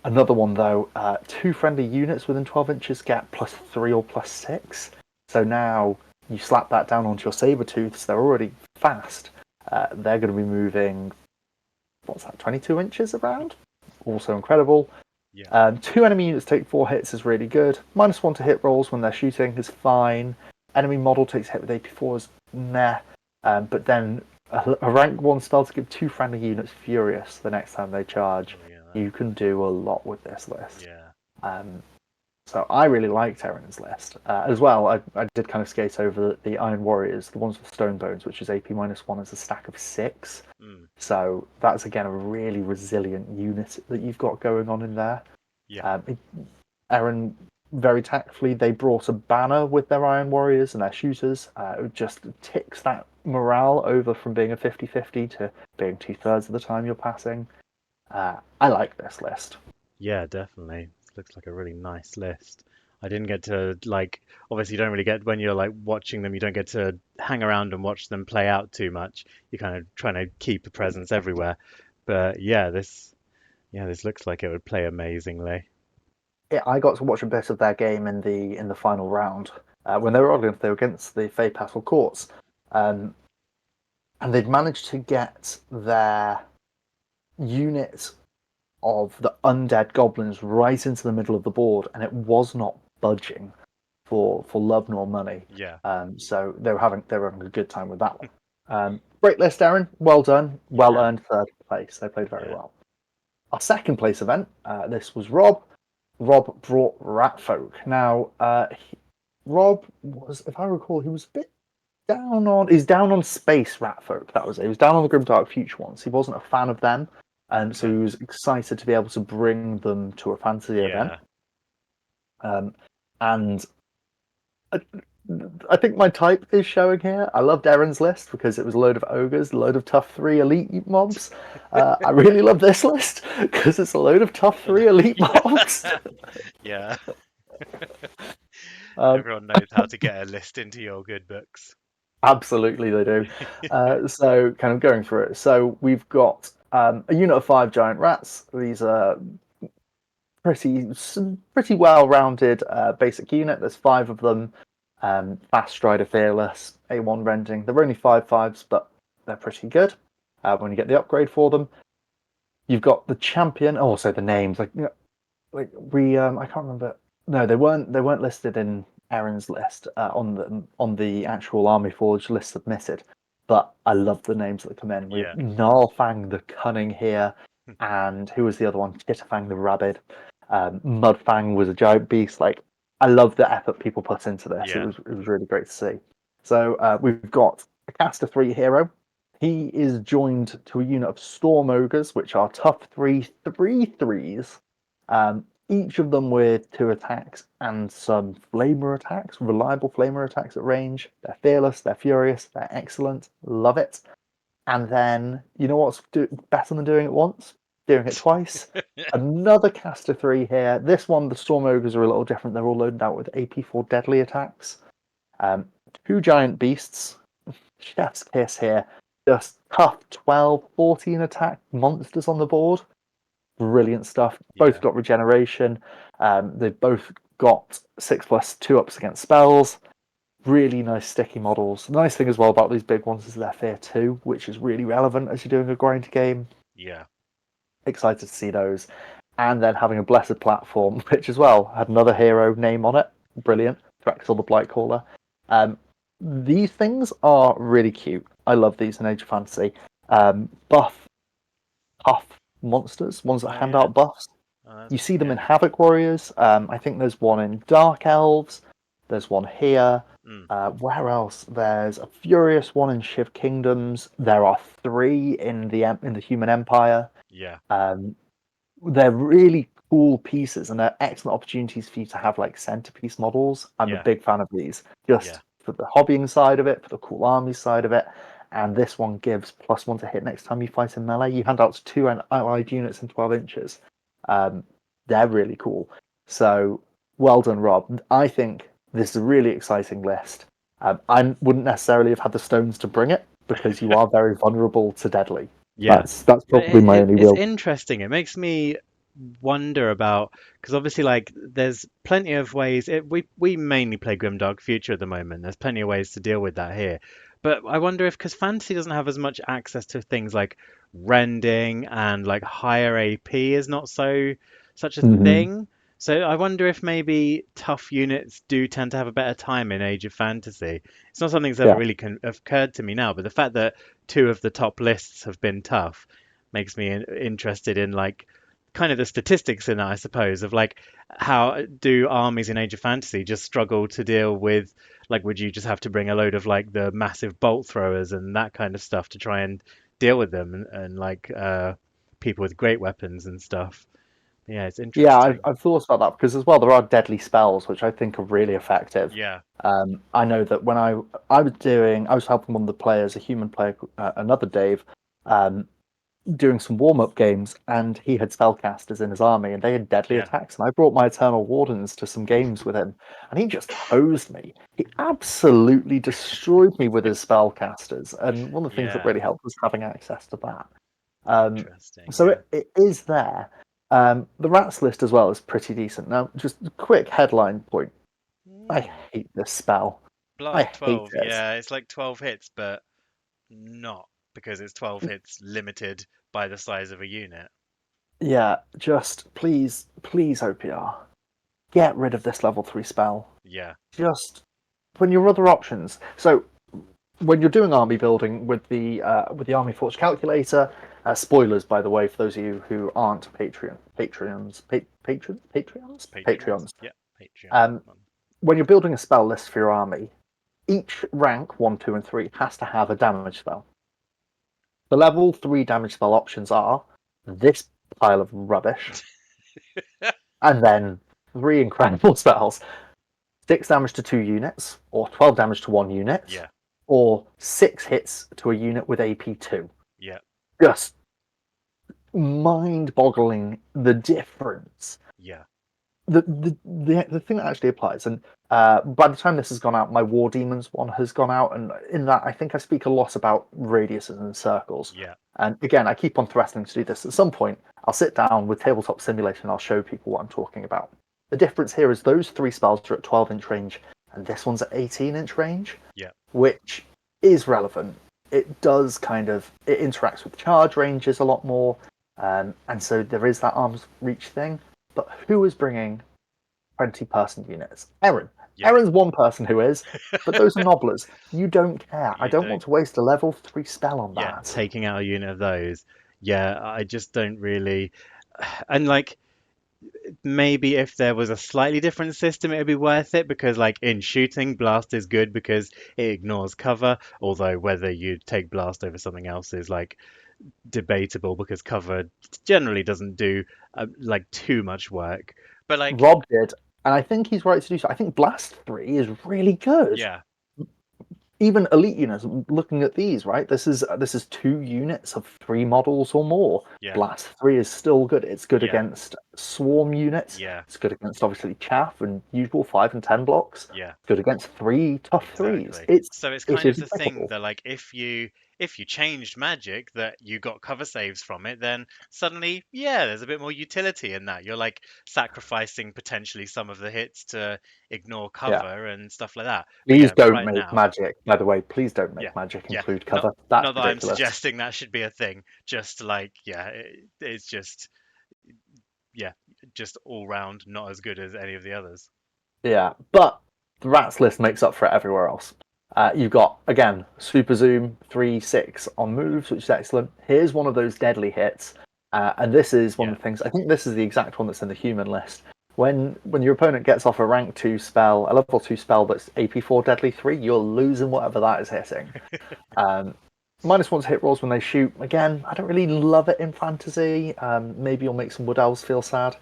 Another one though, 2 friendly units within 12 inches get +3 or +6. So now you slap that down onto your saber tooths. They're already fast. They're going to be moving, 22 inches around. Also incredible. Yeah. 2 enemy units take 4 hits is really good. -1 to hit rolls when they're shooting is fine. Enemy model takes a hit with AP4 is meh. But then a rank 1 spell to give 2 friendly units furious the next time they charge. You can do a lot with this list. Yeah. So I really liked Erin's list. As well, I did kind of skate over the Iron Warriors, the ones with Stone Bones, which is AP -1 as a stack of 6. So that's again a really resilient unit that you've got going on in there. Yeah. Erin, very tactfully, they brought a banner with their Iron Warriors and their shooters. It just ticks that morale over from being a 50-50 to being 2/3 of the time you're passing. I like this list. Yeah, definitely. Looks like a really nice list. I didn't get to obviously you don't really get when you're watching them, you don't get to hang around and watch them play out too much. You're kind of trying to keep a presence everywhere. But this looks like it would play amazingly. Yeah, I got to watch a bit of their game in the final round when they were against the Fey Petal Courts, and they'd managed to get their unit of the undead goblins right into the middle of the board, and it was not budging for love nor money. Yeah. So they were having a good time with that one. Great list, Aaron. Well done. Well earned 3rd place. They played very well. Our 2nd place event. This was Rob. Rob brought Ratfolk. Now, Rob was, if I recall, he was a bit he's down on Space Ratfolk. That was it. He was down on the Grimdark Future ones. He wasn't a fan of them. And so he was excited to be able to bring them to a fantasy event. And I think my type is showing here. I loved Erin's list because it was a load of ogres, a load of tough 3 elite mobs. I really love this list because it's a load of tough 3 elite mobs. Yeah. Everyone knows how to get a list into your good books. Absolutely, they do. So kind of going through it. So we've got a unit of 5 giant rats. These are pretty well-rounded basic unit. There's 5 of them. Fast Strider Fearless, A1 rending. They're only 5/5s, but they're pretty good when you get the upgrade for them. You've got the champion. Also, the names I can't remember. No, they weren't listed in Erin's list on the actual Army Forge list submitted. But I love the names that come in. We have Gnarlfang the Cunning here, and who was the other one? Chitterfang the Rabid. Mudfang was a giant beast. I love the effort people put into this. Yeah. It was really great to see. So we've got a caster 3 hero. He is joined to a unit of Storm Ogres, which are tough 3 3/3s. Each of them with 2 attacks and some flamer attacks, reliable flamer attacks at range. They're fearless, they're furious, they're excellent. Love it. And then, you know what's better than doing it once? Doing it twice. Another caster 3 here. This one, the Storm Ogres are a little different. They're all loaded out with AP4 deadly attacks. Um, 2 giant beasts. Chef's kiss here. Just tough 12, 14 attack monsters on the board. Brilliant stuff. Both Yeah. got regeneration. They've both got 6+ 2-ups against spells. Really nice sticky models. The nice thing as well about these big ones is they're Fear 2, which is really relevant as you're doing a grind game. Yeah. Excited to see those. And then having a Blessed platform, which as well had another hero name on it. Brilliant. Thraxel the Blightcaller. These things are really cute. I love these in Age of Fantasy. Buff, tough monsters, ones that Oh hand yeah. out buffs. Oh, You see them in yeah. Havoc Warriors. I think there's one in Dark Elves. There's one here. Mm, Where else? There's a Furious one in Shiv Kingdoms. There are 3 in the Human Empire. yeah. Um, they're really cool pieces, and they're excellent opportunities for you to have like centerpiece models. I'm a Yeah. big fan of these, Yeah. just for the hobbying side of it, for the cool army side of it. And this one gives +1 to hit next time you fight in melee. You hand out to 2 allied units in 12 inches. Um, they're really cool. So well done, Rob. I think this is a really exciting list. I wouldn't necessarily have had the stones to bring it because you are very vulnerable to deadly. Yeah. That's But probably my only it's real. interesting. It makes me wonder about because obviously like there's plenty of ways we mainly play Grimdark Future at the moment. There's plenty of ways to deal with that here. But I wonder if because fantasy doesn't have as much access to things like rending and like higher AP is not such a Mhm. thing. So I wonder if maybe tough units do tend to have a better time in Age of Fantasy. It's not something that's ever Yeah. really occurred to me now, but the fact that 2 of the top lists have been tough makes me interested in like kind of the statistics in that, I suppose, of like how do armies in Age of Fantasy just struggle to deal with like would you just have to bring a load of like the massive bolt throwers and that kind of stuff to try and deal with them and like people with great weapons and stuff. Yeah, it's Yeah, I've, interesting. I've thought about that because as well there are deadly spells which I think are really effective. Yeah, I know that when I was helping one of the players, a human player, another Dave, um, doing some warm up games, and he had spellcasters in his army, and they had deadly yeah, attacks. And I brought my Eternal Wardens to some games with him, and he just hosed me. He absolutely destroyed me with his spellcasters. And one of the things that yeah. really helped was having access to that. Um, Interesting. so Yeah. it is there. The rats list as well is pretty decent. Now, just a quick headline point. I Hmm. hate this spell. I Blast hate 12. it. Yeah, it's like 12 hits, but not because it's 12 hits limited by the size of a unit. Yeah, just please, please, OPR, get rid of this level 3 spell. Yeah, Just when your other options. So when you're doing army building with the Army Forge calculator, spoilers by the way for those of you who aren't Patreons. Patreons. Yeah, Patreon. Um, when you're building a spell list for your army, each rank 1, 2, and 3 has to have a damage spell. The level 3 damage spell options are this pile of rubbish, and then 3 incredible spells: 6 damage to 2 units, or 12 damage to 1 unit, Yeah, or 6 hits to a unit with AP2. yeah, Just mind boggling the difference. yeah, The thing that actually applies, and by the time this has gone out, my War Demons one has gone out, and in that I think I speak a lot about radiuses and circles. yeah, And again, I keep on threatening to do this. At some point, I'll sit down with Tabletop Simulation and I'll show people what I'm talking about. The difference here is those 3 spells are at 12-inch range, and this one's at 18-inch range, yeah, which is relevant. It does it interacts with charge ranges a lot more, and so there is that arm's reach thing. But who is bringing 20-person units? Erin. yeah. Erin's one person who is, but those are nobblers. You don't care. I You don't want don't. to waste a level 3 spell on Yeah, that. taking out a unit of those. Yeah, I just don't really. And like maybe if there was a slightly different system, it would be worth it because like in shooting, blast is good because it ignores cover. Although whether you take blast over something else is like debatable because cover generally doesn't do like too much work. But like, Rob did, and I think he's right to do so. I think Blast 3 is really good. yeah, even elite units. Looking at these, right? This is 2 units of 3 models or more. Yeah. Blast 3 is still good. It's good Yeah. against swarm units. Yeah. It's good against obviously chaff and usual 5 and 10 blocks. Yeah. It's good against 3 tough 3s. Exactly. It's So it's it kind of is the thing impeccable. that like if you changed magic that you got cover saves from it, then suddenly, yeah, there's a bit more utility in that. You're like sacrificing potentially some of the hits to ignore Yeah. cover and stuff like that. But Please yeah, don't right make now, magic. By the way, please don't yeah, make magic yeah. include Not cover. That's not that I'm ridiculous. suggesting that should be a thing. Just like, yeah, it's just yeah, just all round not as good as any of the others. Yeah, but the rats list makes up for it everywhere else. You've got again super zoom 3/6 on moves, which is excellent. Here's one of those deadly hits, and this is one Yeah. of the things. I think this is the exact one that's in the human list. When your opponent gets off a rank 2 spell, a level 2 spell that's AP4 deadly 3, you're losing whatever that is hitting. Um, -1 to hit rolls when they shoot. Again, I don't really love it in fantasy. Maybe you'll make some wood elves feel sad.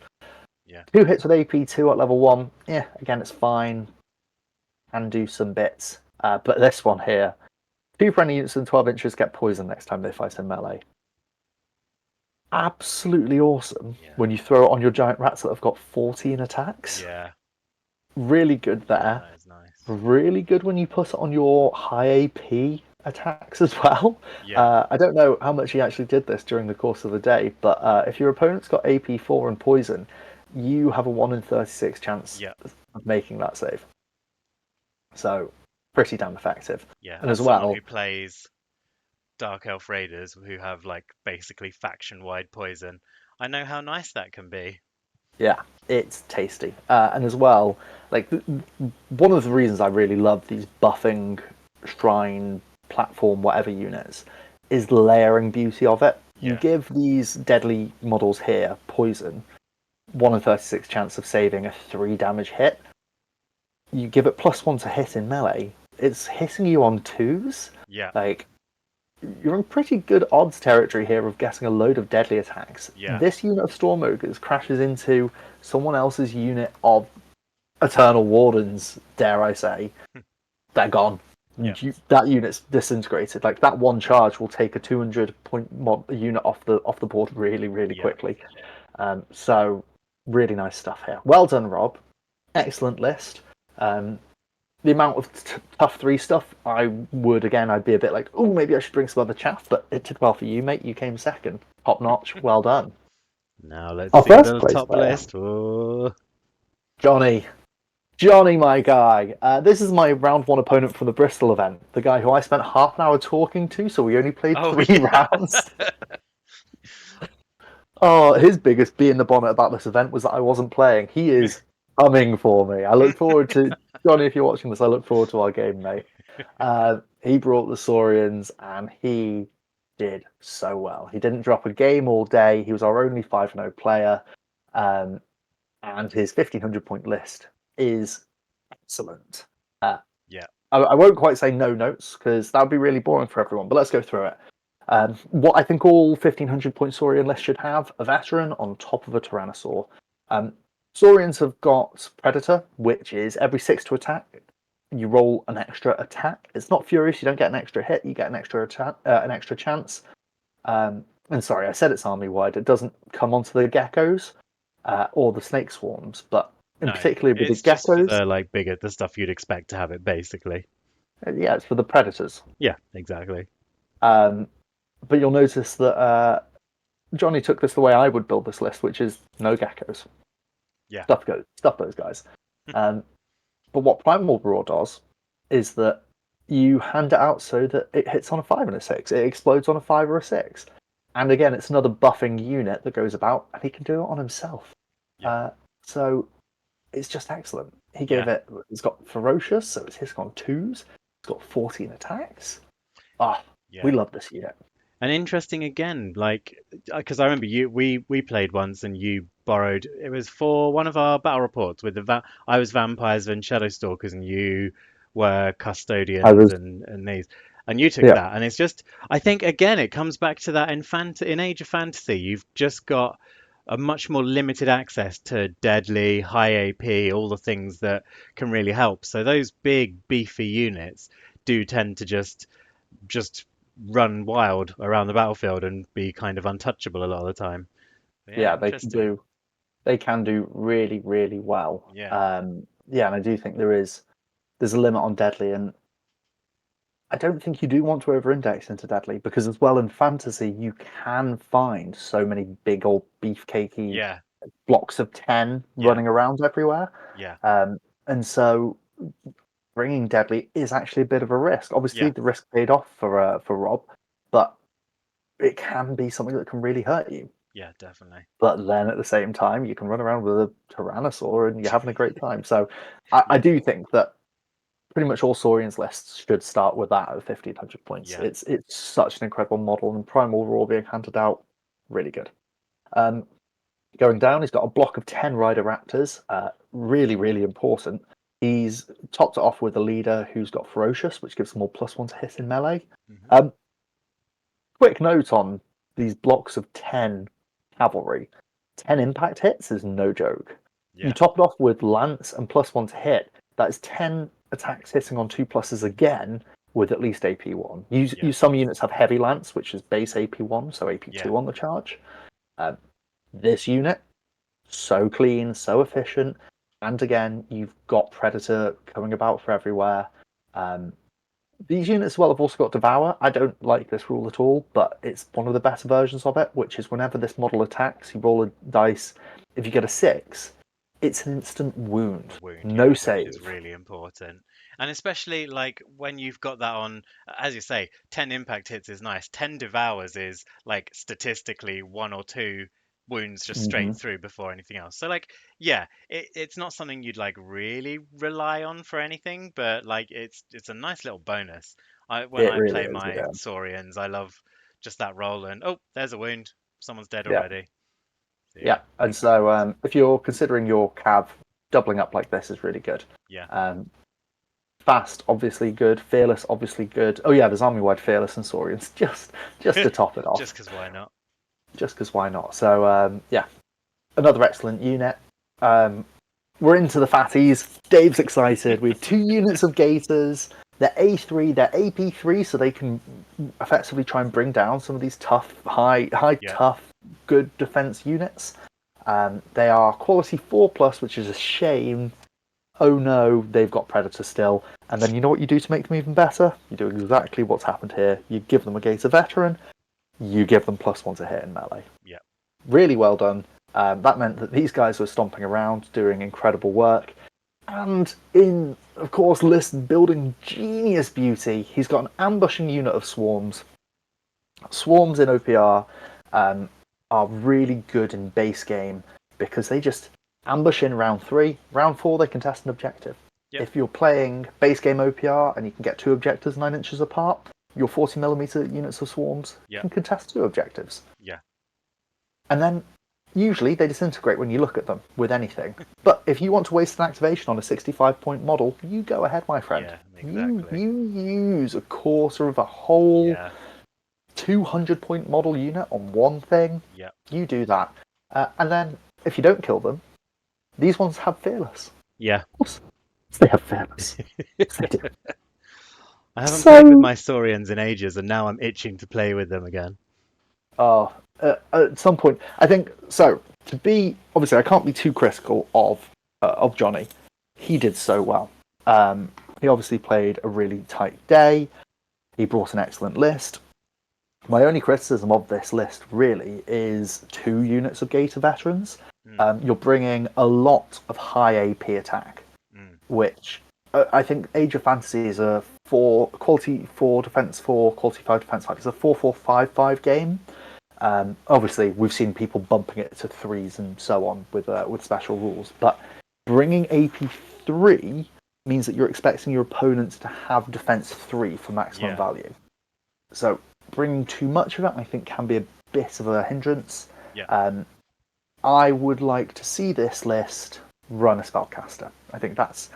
Yeah. 2 hits with AP2 at level 1. Yeah, again, it's fine. Can do some bits. But this one here, 2 friendly units in 12 inches get poisoned next time they fight in melee. Absolutely awesome Yeah. when you throw it on your giant rats that have got 14 attacks. Yeah. Really good Yeah, there. that is nice. Really good when you put it on your high AP attacks as well. Yeah. I don't know how much he actually did this during the course of the day, but if your opponent's got AP4 and poison, you have a 1 in 36 chance Yeah. of making that save. So, pretty damn effective. Yeah. And As as someone well, who plays Dark Elf Raiders who have like basically faction-wide poison, I know how nice that can be. yeah, it's tasty. And as well, like one of the reasons I really love these buffing shrine platform whatever units is the layering beauty of it. You Yeah. give these deadly models here poison, 1 in 36 chance of saving a 3 damage hit. You give it +1 to hit in melee. It's hitting you on 2s. Yeah. Like you're in pretty good odds territory here of getting a load of deadly attacks. Yeah. This unit of Storm Ogres crashes into someone else's unit of Eternal Wardens, dare I say. They're gone. Yeah. That unit's disintegrated. Like that one charge will take a 200-point unit off the board really, really Yeah. quickly. So really nice stuff here. Well done, Rob. Excellent list. The amount of tough 3 stuff, I'd be a bit like, oh, maybe I should bring some other chaff, but it did well for you, mate. You came second. Top notch. Well done. Now let's Our see first the place top player, list. Oh. Johnny. Johnny, my guy. This is my round 1 opponent from the Bristol event. The guy who I spent half an hour talking to, so we only played Oh 3 yeah. rounds. Oh, his biggest bee in the bonnet about this event was that I wasn't playing. He is humming for me. I look forward to Johnny. If you're watching this, I look forward to our game, mate. He brought the Saurians, and he did so well. He didn't drop a game all day. He was our only 5-0 player, and his 1,500-point list is excellent. Yeah. I won't quite say no notes because that would be really boring for everyone, but let's go through it. What I think all 1,500-point Saurian lists should have: a veteran on top of a Tyrannosaur. Saurians have got Predator, which is every 6 to attack, you roll an extra attack. It's not Furious, you don't get an extra hit, you get an extra attack, an extra chance. And sorry, I said it's army wide. It doesn't come onto the geckos or the snake swarms, but in No, particular with the it's just for geckos, the like bigger the stuff you'd expect to have it basically. yeah, it's for the predators. Yeah, exactly. Um, but you'll notice that Johnny took this the way I would build this list, which is no geckos. Yeah. Stuff those guys. But what Primal Roar does is that you hand it out so that it hits on a 5 and a 6. It explodes on a 5 or a 6. And again, it's another buffing unit that goes about, and he can do it on himself. Yeah. So it's just excellent. He gave it. It's got ferocious, so it's hit on 2s. It's got 14 attacks. Yeah. We love this unit. And interesting again, like because I remember we played once and you borrowed it was for one of our battle reports with I was vampires and shadow stalkers and you were I custodians was, and these and you took yeah, that and it's just I think again it comes back to that in Age of Fantasy you've just got a much more limited access to deadly, high AP, all the things that can really help. So those big beefy units do tend to just run wild around the battlefield and be kind of untouchable a lot of the time. But yeah, Yeah, they can interesting. do really, really well. Yeah, Yeah, and I do think there's a limit on deadly, and I don't think you do want to over-index into deadly because as well in fantasy you can find so many big old beefcakey yeah, blocks of 10 yeah, running around everywhere. yeah, And so bringing deadly is actually a bit of a risk. Obviously, yeah, the risk paid off for Rob, but it can be something that can really hurt you. yeah, definitely. But then at the same time, you can run around with a Tyrannosaur and you're having a great time. So I do think that pretty much all Saurian's lists should start with that at 1500 points. Yeah, It's such an incredible model, and Primal Roar being handed out, really good. Um, Going down, he's got a block of 10 Rider Raptors, really, really important. He's topped it off with a leader who's got Ferocious, which gives them all +1 to hit in melee. hmm, Um, Quick note on these blocks of 10 cavalry. 10 impact hits is no joke. You yeah, top it off with Lance and +1 to hit. That is 10 attacks hitting on 2 pluses again with at least AP1. yeah, Some units have Heavy Lance, which is base AP1, so yeah, AP2 on the charge. Um, this unit, so clean, so efficient. And again, you've got Predator coming about for everywhere. Um, these units as well have also got Devour. I don't like this rule at all, but it's one of the better versions of it, which is whenever this model attacks, you roll a dice. If you get a 6, it's an instant wound. a wound, No yeah, which is save. really important. And especially like when you've got that on, as you say, 10 impact hits is nice. 10 devours is like statistically one or two wounds just straight Hmm. through before anything else. So like, yeah, it's not something you'd like really rely on for anything, but like it's a nice little bonus. When It I really play is, my yeah. Saurians, I love just that roll and oh, there's a wound. Someone's dead Yeah. already. So Yeah. yeah, And so if you're considering your cav, doubling up like this is really good. yeah. Um, Fast, obviously good. Fearless, obviously good. Oh yeah, there's army-wide Fearless and Saurians, just to top it Just off. 'cause why not? Just because why not? So yeah, another excellent unit. Um, we're into the fatties. Dave's excited. We have 2 units of Gators. They're A3, they're AP3, so they can effectively try and bring down some of these tough, high Yeah. tough, good defense units. They are quality 4 plus, which is a shame. Oh no, they've got Predator still. And then you know what you do to make them even better? You do exactly what's happened here. You give them a Gator veteran, you give them +1 to hit in melee. Yeah. Really well done. That meant that these guys were stomping around, doing incredible work. And in, of course, list building genius beauty, he's got an ambushing unit of swarms. Swarms in OPR are really good in base game because they just ambush in round 3. Round 4, they contest an objective. Yep. If you're playing base game OPR and you can get 2 objectives 9 inches apart, your 40mm units of swarms Yep. can contest 2 objectives. Yeah. And then usually they disintegrate when you look at them with anything. But if you want to waste an activation on a 65-point model, you go ahead, my friend. Yeah. You Exactly. use a quarter of a whole Yeah. 200-point model unit on one thing. Yeah. You do that. And then if you don't kill them, these ones have Fearless. Yeah. Of course, they have Fearless. They do. I haven't played with So, my Saurians in ages, and now I'm itching to play with them again. at some point, I think so. To be obviously, I can't be too critical of Johnny. He did so well. He obviously played a really tight day. He brought an excellent list. My only criticism of this list really is 2 units of Gator veterans. Mm, You're bringing a lot of high AP attack, mm, which I think Age of Fantasy is a quality 4 defense 4, quality 5 defense 5. It's a 4-4-5-5 game. Obviously, we've seen people bumping it to 3s and so on with special rules, but bringing AP3 means that you're expecting your opponents to have defense 3 for maximum yeah. value. So bringing too much of it, I think, can be a bit of a hindrance. Yeah. I would like to see this list run a spellcaster. I think that's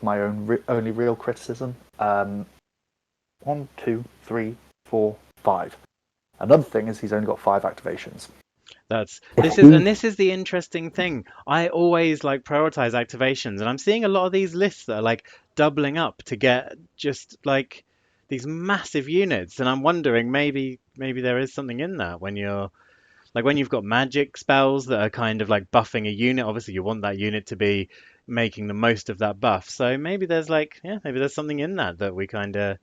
my only real criticism. 1, 2, 3, 4, 5. Another thing is he's only got 5 activations. This is the interesting thing. I always like prioritize activations, and I'm seeing a lot of these lists that are like doubling up to get just like these massive units, and I'm wondering maybe there is something in that when you're like when you've got magic spells that are kind of like buffing a unit. Obviously, you want that unit to be making the most of that buff. So maybe there's like maybe there's something in that we kind of need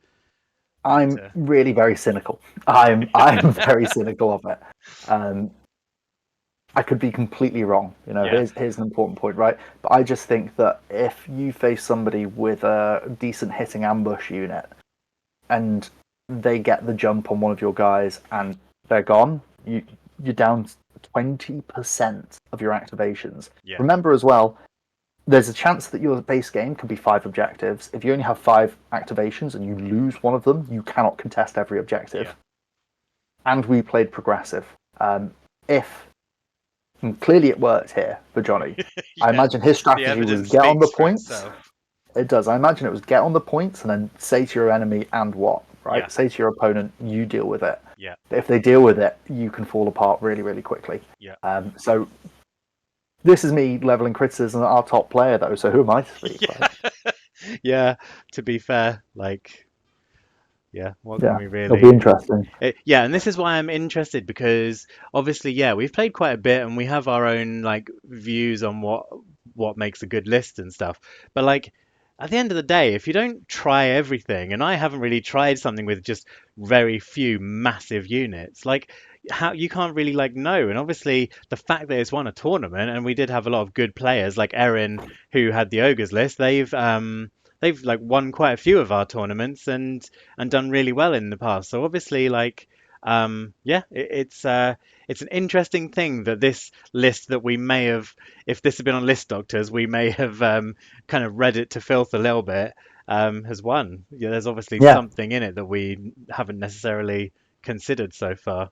I'm to. really very cynical. I'm very cynical of it. Um, I could be completely wrong. Yeah, Here's an important point, right? But I just think that if you face somebody with a decent hitting ambush unit and they get the jump on one of your guys and they're gone, you're down 20% of your activations. yeah, Remember as well, there's a chance that your base game could be 5 objectives. If you only have 5 activations and you lose one of them, you cannot contest every objective. yeah, And we played progressive. If and clearly it worked here for Johnny. I yeah. imagine his The strategy was evidence get on the speaks for points. itself. It does. I imagine it was get on the points and then say to your enemy and what, Yeah, right? Say to your opponent, you deal with it. yeah, If they deal with it, you can fall apart really, really quickly. yeah. So this is me leveling criticism at our top player, though. So who am I to speak? Yeah, Right? yeah. To be fair, like, yeah, what can Yeah, we it'll be really? interesting. Yeah, and this is why I'm interested because obviously, yeah, we've played quite a bit and we have our own like views on what makes a good list and stuff. But like at the end of the day, if you don't try everything, and I haven't really tried something with just very few massive units, like how you can't really like know. And obviously, the fact that it's won a tournament and we did have a lot of good players like Erin who had the ogres list, they've like won quite a few of our tournaments and done really well in the past. So obviously, like, yeah, it's an interesting thing that this list that we may have, if this had been on List Doctors, we may have kind of read it to filth a little bit, has won. Yeah, there's obviously Yeah, something in it that we haven't necessarily considered so far.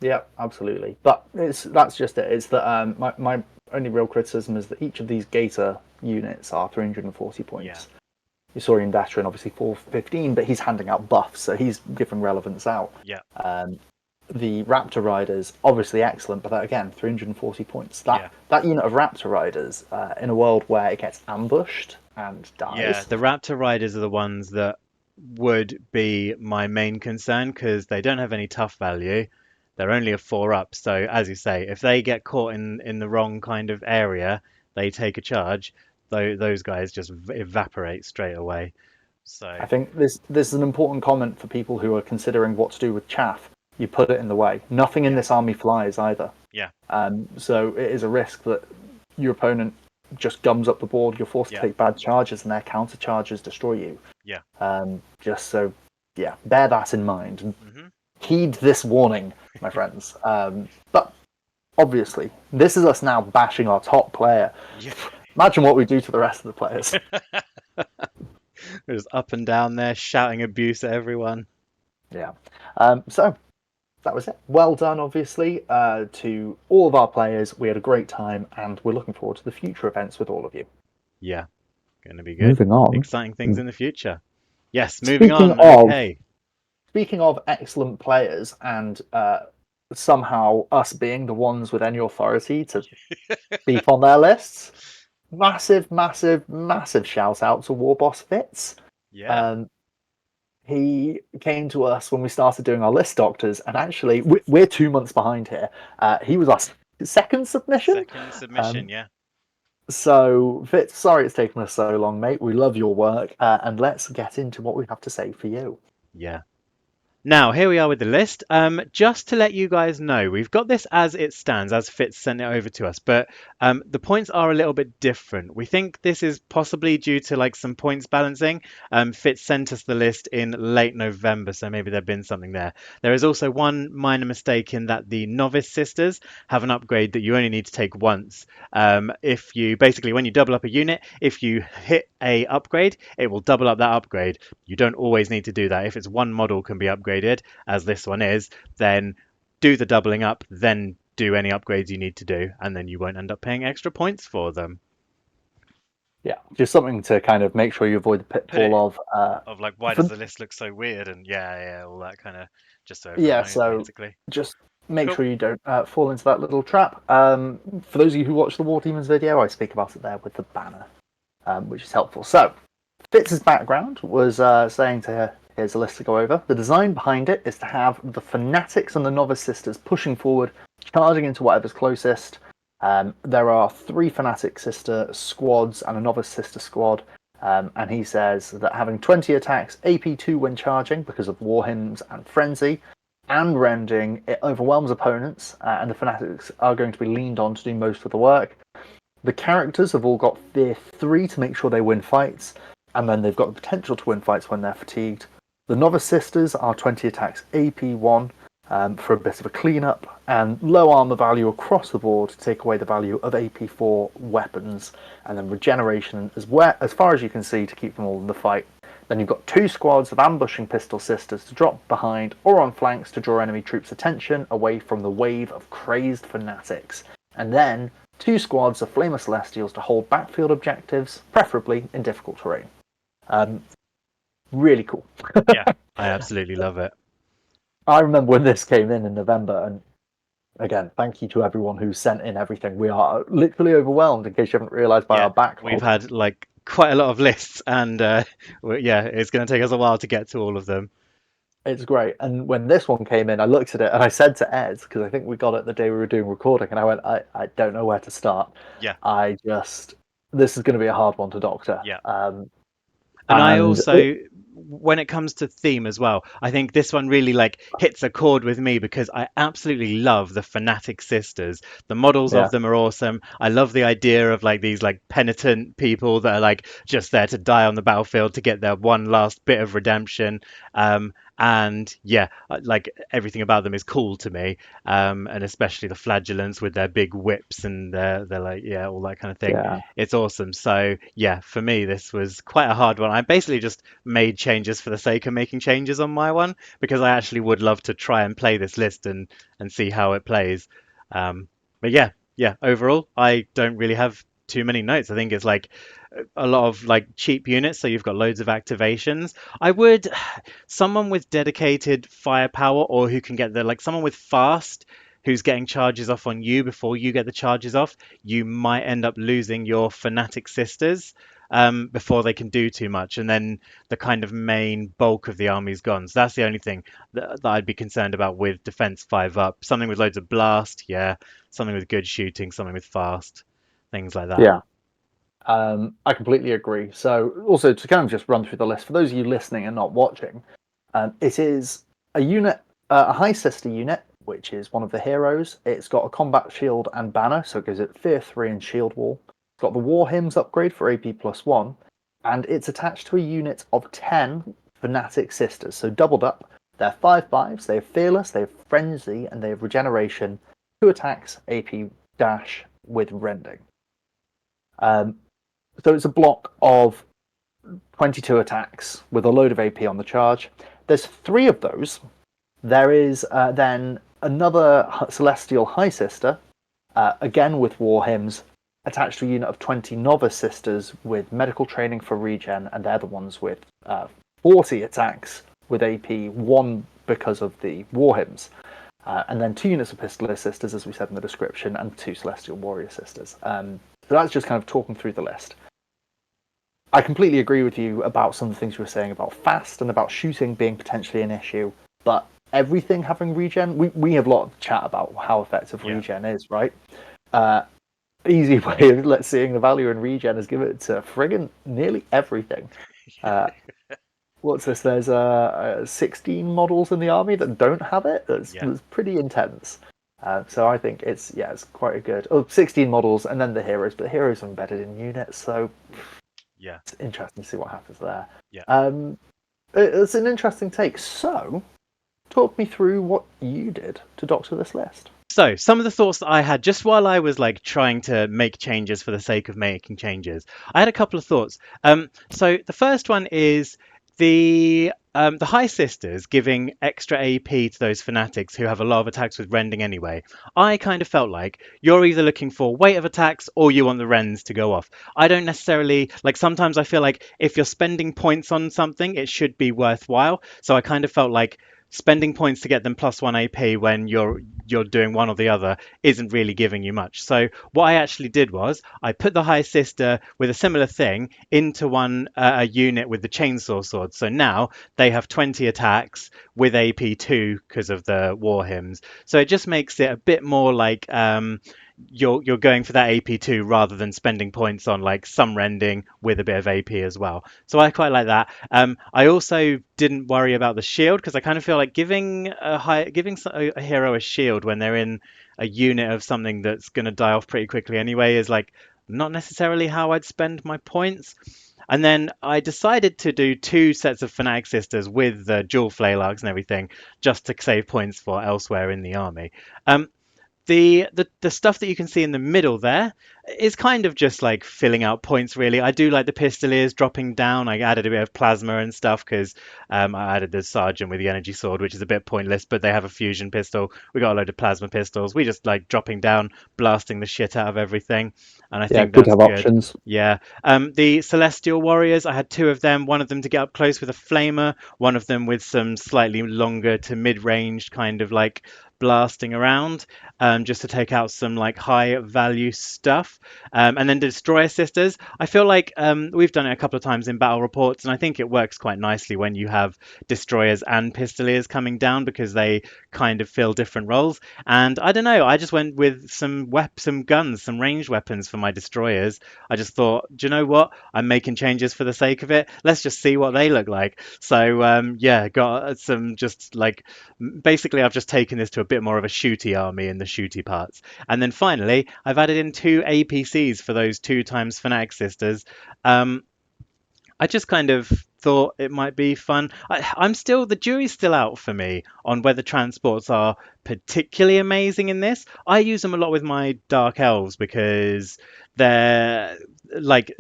yeah, absolutely. But that's just it. It's that my only real criticism is that each of these Gator units are 340 Yeah, points. Saurian veteran, obviously 415, but he's handing out buffs, so he's giving relevance out. yeah, The Raptor Riders, obviously excellent, but that, again, 340 points. yeah. That unit of Raptor Riders, in a world where it gets ambushed and Yeah, dies. the Raptor Riders are the ones that would be my main concern because they don't have any tough value. They're only a 4 up, so as you say, if they get caught in the wrong kind of area, they take a charge. Those guys just evaporate straight away. So I think this is an important comment for people who are considering what to do with chaff. You put it in the way. Nothing in yeah, this army flies either. yeah, So it is a risk that your opponent just gums up the board. You're forced to yeah, take bad charges, and their counter charges destroy you. yeah. Just so, yeah, bear that in mind and Hmm. heed this warning, my friends. But obviously, this is us now bashing our top player. Yeah, Imagine what we do to the rest of the players. we're just up and down there shouting abuse at everyone. Yeah. So that was it. Well done, obviously, to all of our players. We had a great time, and we're looking forward to the future events with all of you. Yeah, gonna be good. Moving on. Exciting things in the future. Yes, moving Speaking on. of Okay. speaking of excellent players, and somehow us being the ones with any authority to beef on their lists, massive, massive, massive shout out to Warboss Fitz. Yeah. Um, he came to us when we started doing our list doctors, and actually, we're 2 months behind here. He was our second submission. Second submission. Um, Yeah. so, Fitz, sorry it's taken us so long, mate. We love your work, and let's get into what we have to say for you. Yeah. Now, here we are with the list. Just to let you guys know, we've got this as it stands, as Fitz sent it over to us, but the points are a little bit different. We think this is possibly due to like some points balancing. Fitz sent us the list in late November, so maybe there's been something there. There is also one minor mistake in that the Novice Sisters have an upgrade that you only need to take once. If you basically, when you double up a unit, if you hit a upgrade, it will double up that upgrade. You don't always need to do that. If it's one model can be upgraded, as this one is, then do the doubling up, then do any upgrades you need to do, and then you won't end up paying extra points for them. Yeah, just something to kind of make sure you avoid the Put it pitfall of like, why does for, the list look so weird? And yeah, all that kind of just so everyone yeah. knows, So basically. just make Cool. sure you don't fall into that little trap. For those of you who watch the War Demons video, I speak about it there with the banner, which is helpful. So Fitz's background was saying to Here's a list to go over. The design behind it is to have the Fanatics and the Novice Sisters pushing forward, charging into whatever's closest. There are 3 Fanatic Sister squads and a Novice Sister squad. And he says that having 20 attacks, AP2 when charging because of War Hymns and Frenzy, and Rending, it overwhelms opponents, and the Fanatics are going to be leaned on to do most of the work. The characters have all got Fear 3 to make sure they win fights, and then they've got the potential to win fights when they're fatigued. The Novice Sisters are 20 attacks AP1 for a bit of a cleanup, and low armor value across the board to take away the value of AP4 weapons, and then regeneration as far as you can see to keep them all in the fight. Then you've got 2 squads of ambushing Pistol Sisters to drop behind or on flanks to draw enemy troops' attention away from the wave of crazed Fanatics. And then 2 squads of Flamer Celestials to hold backfield objectives, preferably in difficult terrain. Really cool. Yeah, I absolutely love it. I remember when this came in November, and again, thank you to everyone who sent in everything. We are literally overwhelmed, in case you haven't realised by our backlog. We've had like quite a lot of lists, and it's going to take us a while to get to all of them. It's great. And when this one came in, I looked at it and I said to Ed, because I think we got it the day we were doing recording, and I went, I don't know where to start. Yeah. This is going to be a hard one to doctor. Yeah. And I also, when it comes to theme as well, I think this one really like hits a chord with me because I absolutely love the Fanatic Sisters. The models of them are awesome. I love the idea of like these like penitent people that are like just there to die on the battlefield to get their one last bit of redemption. And yeah, like everything about them is cool to me, and especially the flagellants with their big whips and they're like, yeah, all that kind of thing. Yeah. It's awesome. So yeah, for me, this was quite a hard one. I basically just made changes for the sake of making changes on my one because I actually would love to try and play this list and see how it plays. But yeah, overall, I don't really have too many notes. I think it's like a lot of like cheap units, so you've got loads of activations. I would someone with dedicated firepower or who can get the like someone with fast who's getting charges off on you before you get the charges off, you might end up losing your Fanatic Sisters before they can do too much, and then the kind of main bulk of the army's gone. So that's the only thing that I'd be concerned about with defense 5 up. Something with loads of blast, yeah. Something with good shooting, something with fast, things like that. Yeah. I completely agree. So also to kind of just run through the list, for those of you listening and not watching, it is a unit, a High Sister unit, which is one of the heroes. It's got a combat shield and banner, so it gives it Fear 3 and Shield Wall. It's got the War Hymns upgrade for AP +1, and it's attached to a unit of 10 Fanatic Sisters, so doubled up. They're 5/5s, they have Fearless, they have Frenzy, and they have Regeneration, 2 attacks, AP dash with Rending. So it's a block of 22 attacks with a load of AP on the charge. There's 3 of those. There is then another Celestial High Sister, again with War Hymns, attached to a unit of 20 Novice Sisters with medical training for regen, and they're the ones with 40 attacks with AP, 1 because of the War Hymns. And then 2 units of Pistoler Sisters, as we said in the description, and 2 Celestial Warrior Sisters. So that's just kind of talking through the list. I completely agree with you about some of the things you were saying about fast and about shooting being potentially an issue, but everything having regen, we have a lot of chat about how effective regen is, right? Easy way of seeing the value in regen is give it to friggin' nearly everything. What's this? There's 16 models in the army that don't have it. That's pretty intense. So I think it's quite a good. 16 models and then the heroes, but the heroes are embedded in units, so it's interesting to see what happens there. It's an interesting take. So, talk me through what you did to doctor this list. So, some of the thoughts that I had just while I was like trying to make changes for the sake of making changes, I had a couple of thoughts. So the first one is the High Sisters giving extra AP to those Fanatics who have a lot of attacks with Rending anyway. I kind of felt like you're either looking for weight of attacks or you want the Rends to go off. I don't necessarily, like sometimes I feel like if you're spending points on something, it should be worthwhile. So I kind of felt like spending points to get them +1 AP when you're doing one or the other isn't really giving you much. So what I actually did was I put the High Sister with a similar thing into a unit with the chainsaw sword. So now they have 20 attacks with AP2 because of the war hymns. So it just makes it a bit more like you're going for that AP2 rather than spending points on like some rending with a bit of AP as well. So I quite like that. I also didn't worry about the shield because I kind of feel like giving a hero a shield when they're in a unit of something that's going to die off pretty quickly anyway is like not necessarily how I'd spend my points. And then I decided to do two sets of Fnatic Sisters with the dual flail arcs and everything, just to save points for elsewhere in the army. Um, the stuff that you can see in the middle there is kind of just like filling out points really. I do like the pistoliers dropping down. I added a bit of plasma and stuff because I added the sergeant with the energy sword, which is a bit pointless, but they have a fusion pistol. We got a load of plasma pistols. We just like dropping down, blasting the shit out of everything, and I Yeah, think good to that's have good. options. Yeah. The Celestial Warriors, I had two of them. One of them to get up close with a flamer, one of them with some slightly longer to mid-range kind of like blasting around, just to take out some like high value stuff. And then the Destroyer Sisters, I feel like we've done it a couple of times in battle reports, and I think it works quite nicely when you have Destroyers and Pistoliers coming down because they kind of fill different roles. And I don't know, I just went with some guns, some ranged weapons for my Destroyers. I just thought, do you know what? I'm making changes for the sake of it. Let's just see what they look like. So yeah, got some just like basically I've just taken this to a bit more of a shooty army in the shooty parts. And then finally, I've added in two APCs for those 2 times Fnatic Sisters. Um, I just kind of thought it might be fun. I'm still, the jury's still out for me on whether transports are particularly amazing in this. I use them a lot with my Dark Elves because they're like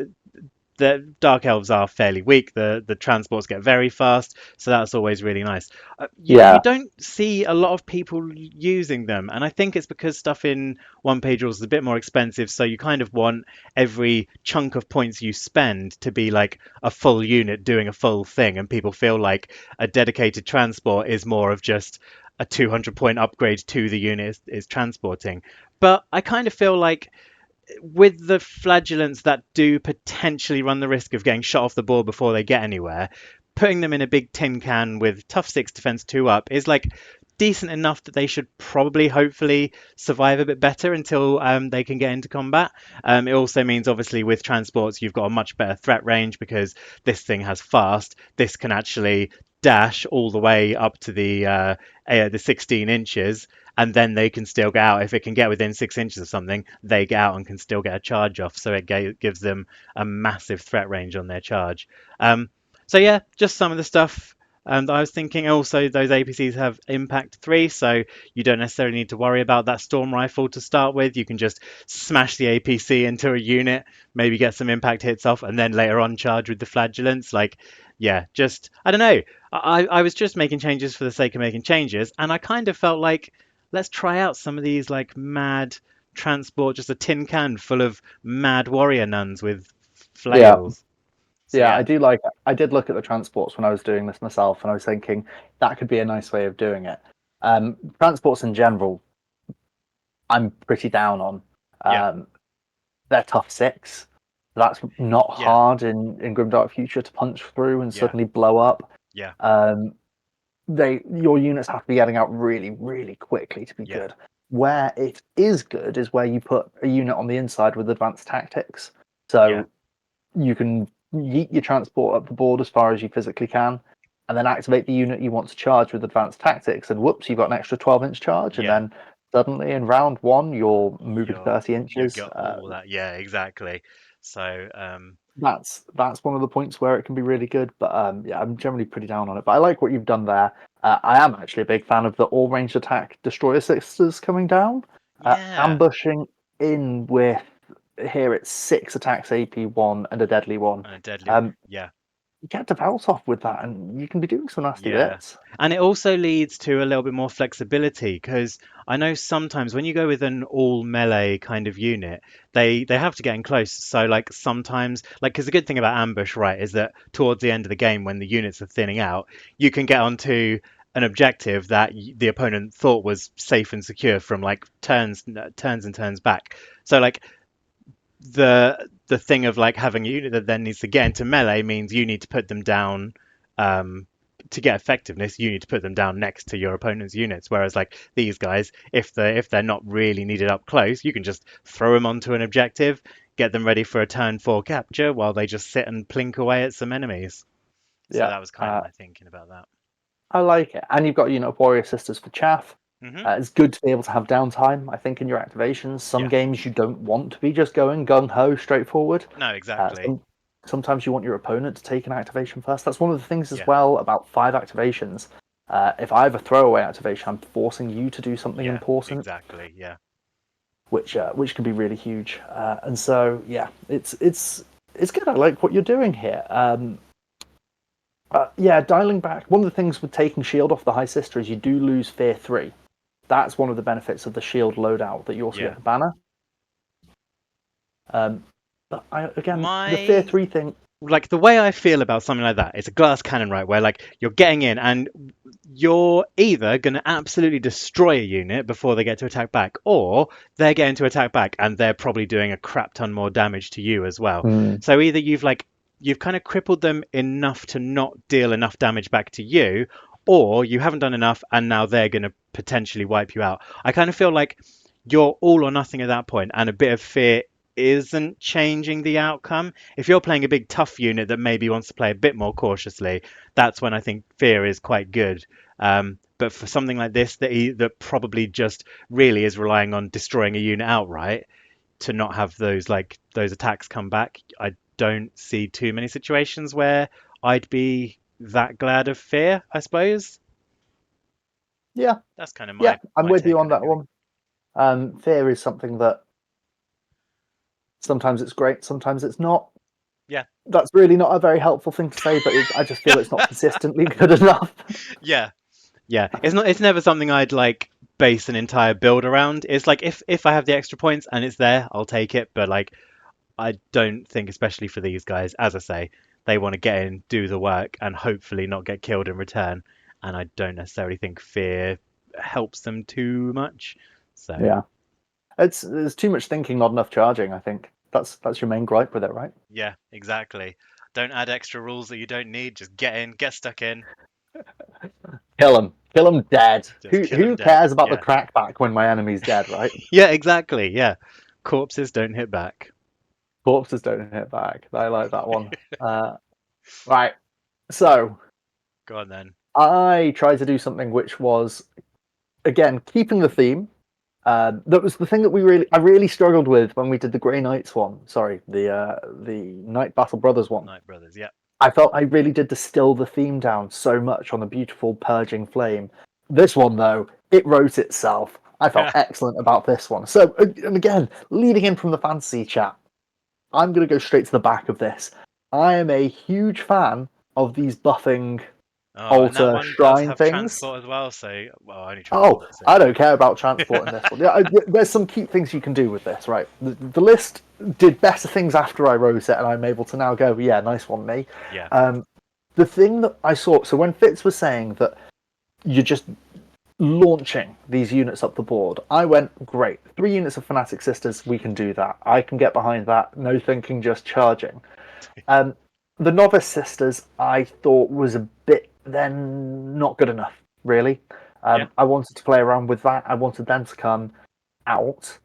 the dark elves are fairly weak. The transports get very fast, so that's always really nice. You Yeah, don't see a lot of people using them, and I think it's because stuff in one page rules is a bit more expensive. So you kind of want every chunk of points you spend to be like a full unit doing a full thing, and people feel like a dedicated transport is more of just a 200-point upgrade to the unit is transporting. But I kind of feel like with the flagellants that do potentially run the risk of getting shot off the board before they get anywhere, putting them in a big tin can with tough 6 defense 2 up is like decent enough that they should probably hopefully survive a bit better until they can get into combat. It also means obviously with transports you've got a much better threat range because this thing has fast. This can actually dash all the way up to the 16 inches, and then they can still get out. If it can get within 6 inches of something, they get out and can still get a charge off. So it gives them a massive threat range on their charge. Um, so yeah, just some of the stuff that I was thinking. Also, those APCs have impact 3, so you don't necessarily need to worry about that storm rifle to start with. You can just smash the APC into a unit, maybe get some impact hits off, and then later on charge with the flagellants. Like, yeah, just I don't know. I was just making changes for the sake of making changes, and I kind of felt like let's try out some of these like mad transport, just a tin can full of mad warrior nuns with yeah, flails. So yeah. yeah, I did look at the transports when I was doing this myself, and I was thinking that could be a nice way of doing it. Transports in general, I'm pretty down on. yeah, Um, they're tough 6. That's not yeah, hard in Grimdark Future to punch through and yeah, suddenly blow up. yeah, Um, your units have to be getting out really, really quickly to be yeah, good. Where it is good is where you put a unit on the inside with advanced tactics. yeah, So you can yeet your transport up the board as far as you physically can, and then activate the unit you want to charge with advanced tactics, and whoops, you've got an extra 12-inch charge, and yeah. then suddenly in round 1 you're moving You're 30 you inches. got all that. Yeah, exactly. So That's one of the points where it can be really good. But yeah, I'm generally pretty down on it. But I like what you've done there. I am actually a big fan of the all ranged attack destroyer sisters coming down, yeah, ambushing in with here it's 6 attacks AP1 and a deadly one. and a deadly. Um, Yeah. you get to bounce off with that, and you can be doing some nasty Yeah. bits. And it also leads to a little bit more flexibility because I know sometimes when you go with an all melee kind of unit, they have to get in close. So like sometimes like because the good thing about ambush, right, is that towards the end of the game when the units are thinning out, you can get onto an objective that the opponent thought was safe and secure from like turns and turns back. So like the thing of like having a unit that then needs to get into melee means you need to put them down to get effectiveness. You need to put them down next to your opponent's units. Whereas like these guys, if they're not really needed up close, you can just throw them onto an objective, get them ready for a turn 4 capture while they just sit and plink away at some enemies. So Yeah, that was kind of my thinking about that. I like it. And you've got, Warrior Sisters for chaff. It's good to be able to have downtime, I think, in your activations. Some games you don't want to be just going gung-ho, straightforward. No, exactly. Sometimes you want your opponent to take an activation first. That's one of the things as well about 5 activations. If I have a throwaway activation, I'm forcing you to do something important. Exactly, yeah. Which can be really huge. And so, yeah, it's good. I like what you're doing here. Dialing back. One of the things with taking shield off the High Sister is you do lose Fear 3. That's one of the benefits of the shield loadout, that you also get the banner. But the Fear 3 thing... Like, the way I feel about something like that, it's a glass cannon, right? Where, like, you're getting in and you're either going to absolutely destroy a unit before they get to attack back, or they're getting to attack back and they're probably doing a crap ton more damage to you as well. So either you've kind of crippled them enough to not deal enough damage back to you, or you haven't done enough and now they're going to potentially wipe you out. I kind of feel like you're all or nothing at that point, and a bit of fear isn't changing the outcome. If you're playing a big tough unit that maybe wants to play a bit more cautiously, that's when I think fear is quite good. But for something like this that probably just really is relying on destroying a unit outright, to not have those attacks come back, I don't see too many situations where I'd be that glad of fear, I suppose. Yeah, that's kind of my I'm with you on that anyway. one. Fear is something that sometimes it's great, sometimes it's not. Yeah, that's really not a very helpful thing to say, but I just feel it's not consistently good enough. Yeah, it's never something I'd like base an entire build around. It's like if I have the extra points and it's there, I'll take it. But like, I don't think, especially for these guys, as I say, they want to get in, do the work, and hopefully not get killed in return. And I don't necessarily think fear helps them too much. So yeah, there's too much thinking, not enough charging. I think that's your main gripe with it, right? Yeah, exactly. Don't add extra rules that you don't need. Just get in, get stuck in. Kill him dead. Who cares about the crackback when my enemy's dead, right? Yeah, exactly. Yeah, corpses don't hit back. Corpses don't hit back. I like that one. Right. So, go on then. I tried to do something which was, again, keeping the theme. That was the thing that I really struggled with when we did the Grey Knights one. Sorry, the Night Battle Brothers one. Night Brothers, yeah. I felt I really did distill the theme down so much on the beautiful purging flame. This one, though, it wrote itself. I felt excellent about this one. So, and again, leading in from the fantasy chat, I'm going to go straight to the back of this. I am a huge fan of these buffing altar shrine things. Transport as well, so only transport. I don't care about transport in this one. Yeah, there's some key things you can do with this, right? The list did better things after I wrote it, and I'm able to now go, yeah, nice one, me. Yeah. The thing that I saw, so when Fitz was saying that you're just launching these units up the board, I went, great, 3 units of Fanatic Sisters, we can do that. I can get behind that, no thinking, just charging. The Novice Sisters, I thought was a bit then not good enough, really. I wanted to play around with that. I wanted them to come out.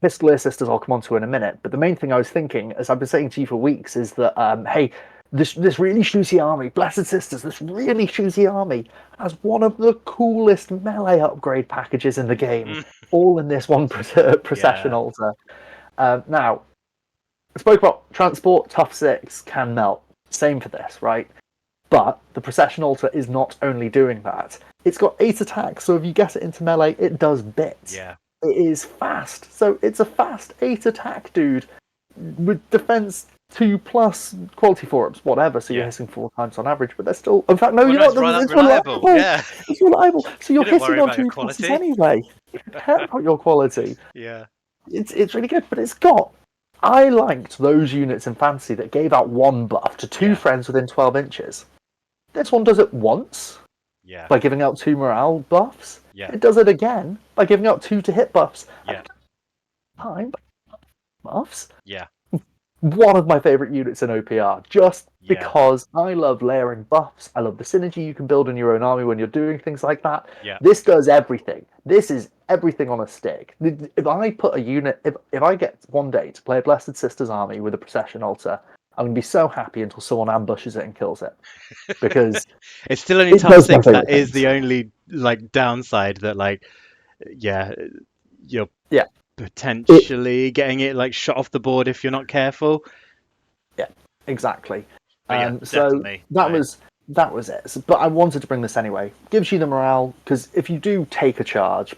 Pistolier Sisters I'll come on to in a minute, but the main thing I was thinking, as I've been saying to you for weeks, is that, hey, this really shooty army, Blessed Sisters, this really shooty army has one of the coolest melee upgrade packages in the game, all in this one procession altar. Now, I spoke about transport, tough 6, can melt. Same for this, right? But the procession altar is not only doing that. It's got 8 attacks, so if you get it into melee, it does bits. Yeah. It is fast, so it's a fast 8 attack dude with defense 2+ quality 4-ups, whatever. So you're hitting 4 times on average, but they're still. In fact, no, you're not. It's reliable. Yeah, it's reliable. So you're hitting on 2 pluses anyway. You don't care about your quality. Yeah, it's really good, but it's got. I liked those units in fantasy that gave out 1 buff to 2 friends within 12 inches. This one does it once. Yeah. by giving out 2 morale buffs. Yeah. It does it again by giving out 2 to hit buffs. Yeah. Time buffs. Yeah. One of my favorite units in OPR, just Yeah. because I love layering buffs. I love the synergy you can build in your own army when you're doing things like that. Yeah. This does everything. This is everything on a stick. If I put a unit, if I get one day to play a Blessed Sisters army with a Procession Altar, I'm going to be so happy until someone ambushes it and kills it. Because It's still only it top does my 6. That favorite is things. the only like downside that like yeah, you're Yeah. potentially getting it like shot off the board if you're not careful. Yeah, exactly. But yeah, So definitely. that was it. But I wanted to bring this anyway. Gives you the morale, because if you do take a charge,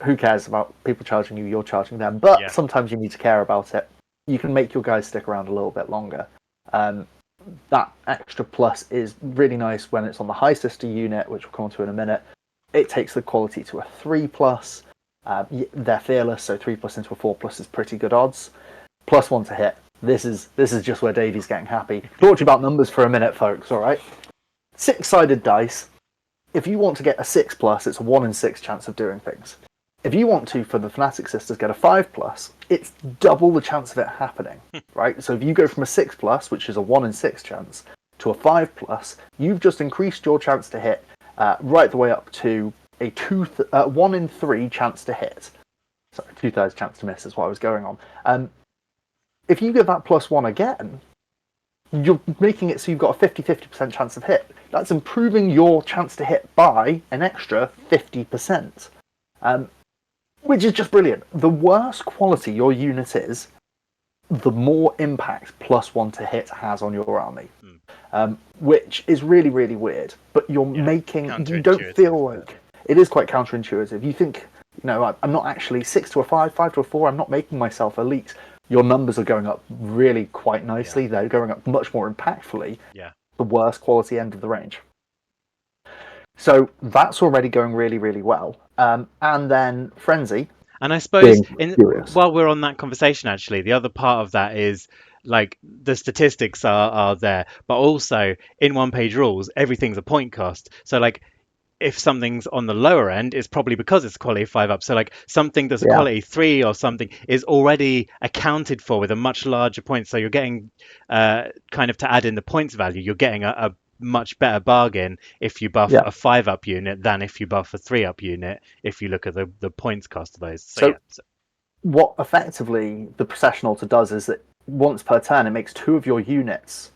who cares about people charging you? You're charging them. But Yeah. sometimes you need to care about it. You can make your guys stick around a little bit longer. That extra plus is really nice when it's on the High Sister unit, which we'll come on to in a minute. It takes the quality to a 3+. They're fearless, so 3+ into a 4+ is pretty good odds. +1 to hit. This is just where Davey's getting happy. Talk to you about numbers for a minute, folks. All right, 6-sided dice. If you want to get a 6+, it's a 1 in 6 chance of doing things. If you want to, for the Fnatic Sisters, get a 5+, it's double the chance of it happening, right? So if you go from a 6+, which is a 1 in 6 chance, to a 5+, you've just increased your chance to hit right the way up to a 1 in 3 chance to hit. Sorry, 2/3 chance to miss is what I was going on. If you give that +1 again, you're making it so you've got a 50% chance of hit. That's improving your chance to hit by an extra 50%, which is just brilliant. The worse quality your unit is, the more impact +1 to hit has on your army, which is really, really weird. But you're making, you don't feel like, it is quite counterintuitive. You think, I'm not actually 6 to a 5, 5 to a 4, I'm not making myself elite. Your numbers are going up really quite nicely. They're going up much more impactfully. The worst quality end of the range. So that's already going really, really well. And then Frenzy. And I suppose while we're on that conversation, actually, the other part of that is like the statistics are there, but also in 1-page rules, everything's a point cost. So like if something's on the lower end, it's probably because it's quality 5 up. So like something that's a quality 3 or something is already accounted for with a much larger point. So you're getting kind of, to add in the points value, you're getting a much better bargain if you buff a 5 up unit than if you buff a 3 up unit, if you look at the points cost of those. So what effectively the Procession Altar does is that once per turn it makes 2 of your units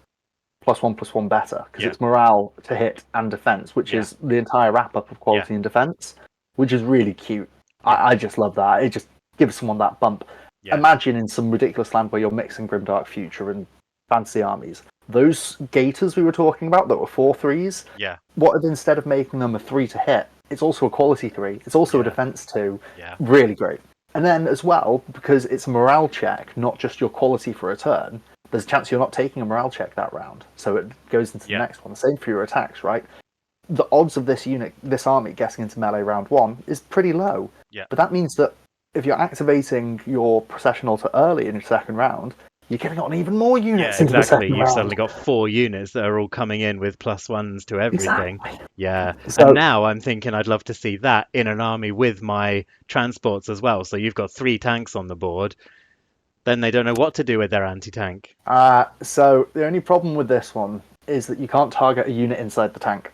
+1/+1 better, because it's morale to hit and defense, which is the entire wrap up of quality and defense, which is really cute. I just love that. It just gives someone that bump. Imagine in some ridiculous land where you're mixing Grimdark Future and fantasy armies, those Gators we were talking about that were 4/3s, what if instead of making them a 3 to hit, it's also a quality 3, it's also a defense 2, really great. And then as well, because it's a morale check, not just your quality for a turn, there's a chance you're not taking a morale check that round, so it goes into the next one. The same for your attacks, right? The odds of this army getting into melee round 1 is pretty low. But that means that if you're activating your Procession Altar early in your second round, you're getting on even more units into the second round. You've suddenly got 4 units that are all coming in with +1s to everything. Exactly. And now I'm thinking I'd love to see that in an army with my transports as well. So you've got 3 tanks on the board. Then they don't know what to do with their anti-tank. So the only problem with this one is that you can't target a unit inside the tank.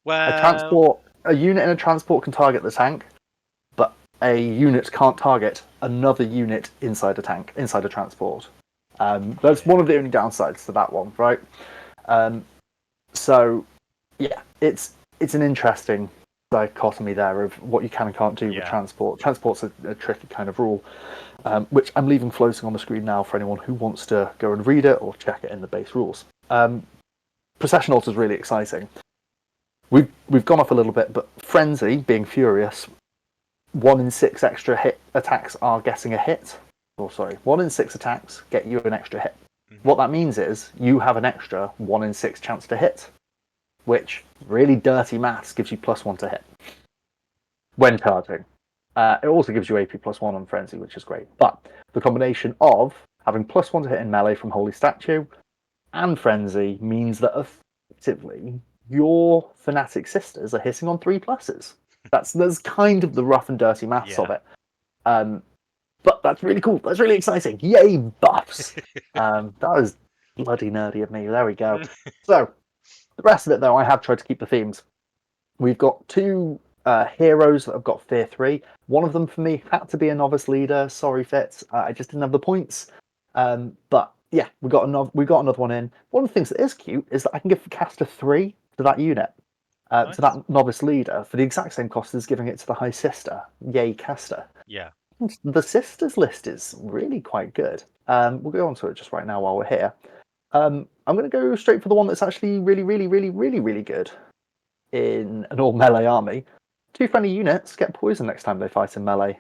Well, a unit in a transport can target the tank, but a unit can't target another unit inside a tank, inside a transport. That's one of the only downsides to that one, right? So yeah, it's an interesting dichotomy there of what you can and can't do with transport. Transport's a tricky kind of rule, which I'm leaving floating on the screen now for anyone who wants to go and read it or check it in the base rules. Procession Altar is really exciting. We've gone off a little bit, but Frenzy, being furious, 1 in 6 extra hit attacks are getting a hit. 1 in 6 attacks get you an extra hit. What that means is you have an extra 1 in 6 chance to hit, which, really dirty maths, gives you +1 to hit when charging. It also gives you AP +1 on Frenzy, which is great. But the combination of having +1 to hit in melee from Holy Statue and Frenzy means that effectively your Fnatic sisters are hitting on 3+. That's kind of the rough and dirty maths of it. But that's really cool. That's really exciting. Yay, buffs! That was bloody nerdy of me. There we go. So, the rest of it, though, I have tried to keep the themes. We've got two heroes that have got Fear 3. One of them, for me, had to be a novice leader. Sorry, Fitz. I just didn't have the points. But, yeah, we got another one in. One of the things that is cute is that I can give Caster 3 to that unit. Nice. To that novice leader for the exact same cost as giving it to the High Sister. Yay, Caster. Yeah. The Sisters list is really quite good. We'll go on to it just right now while we're here. I'm going to go straight for the one that's actually really, really, really, really, really good in an all-melee army. 2 friendly units get poison next time they fight in melee.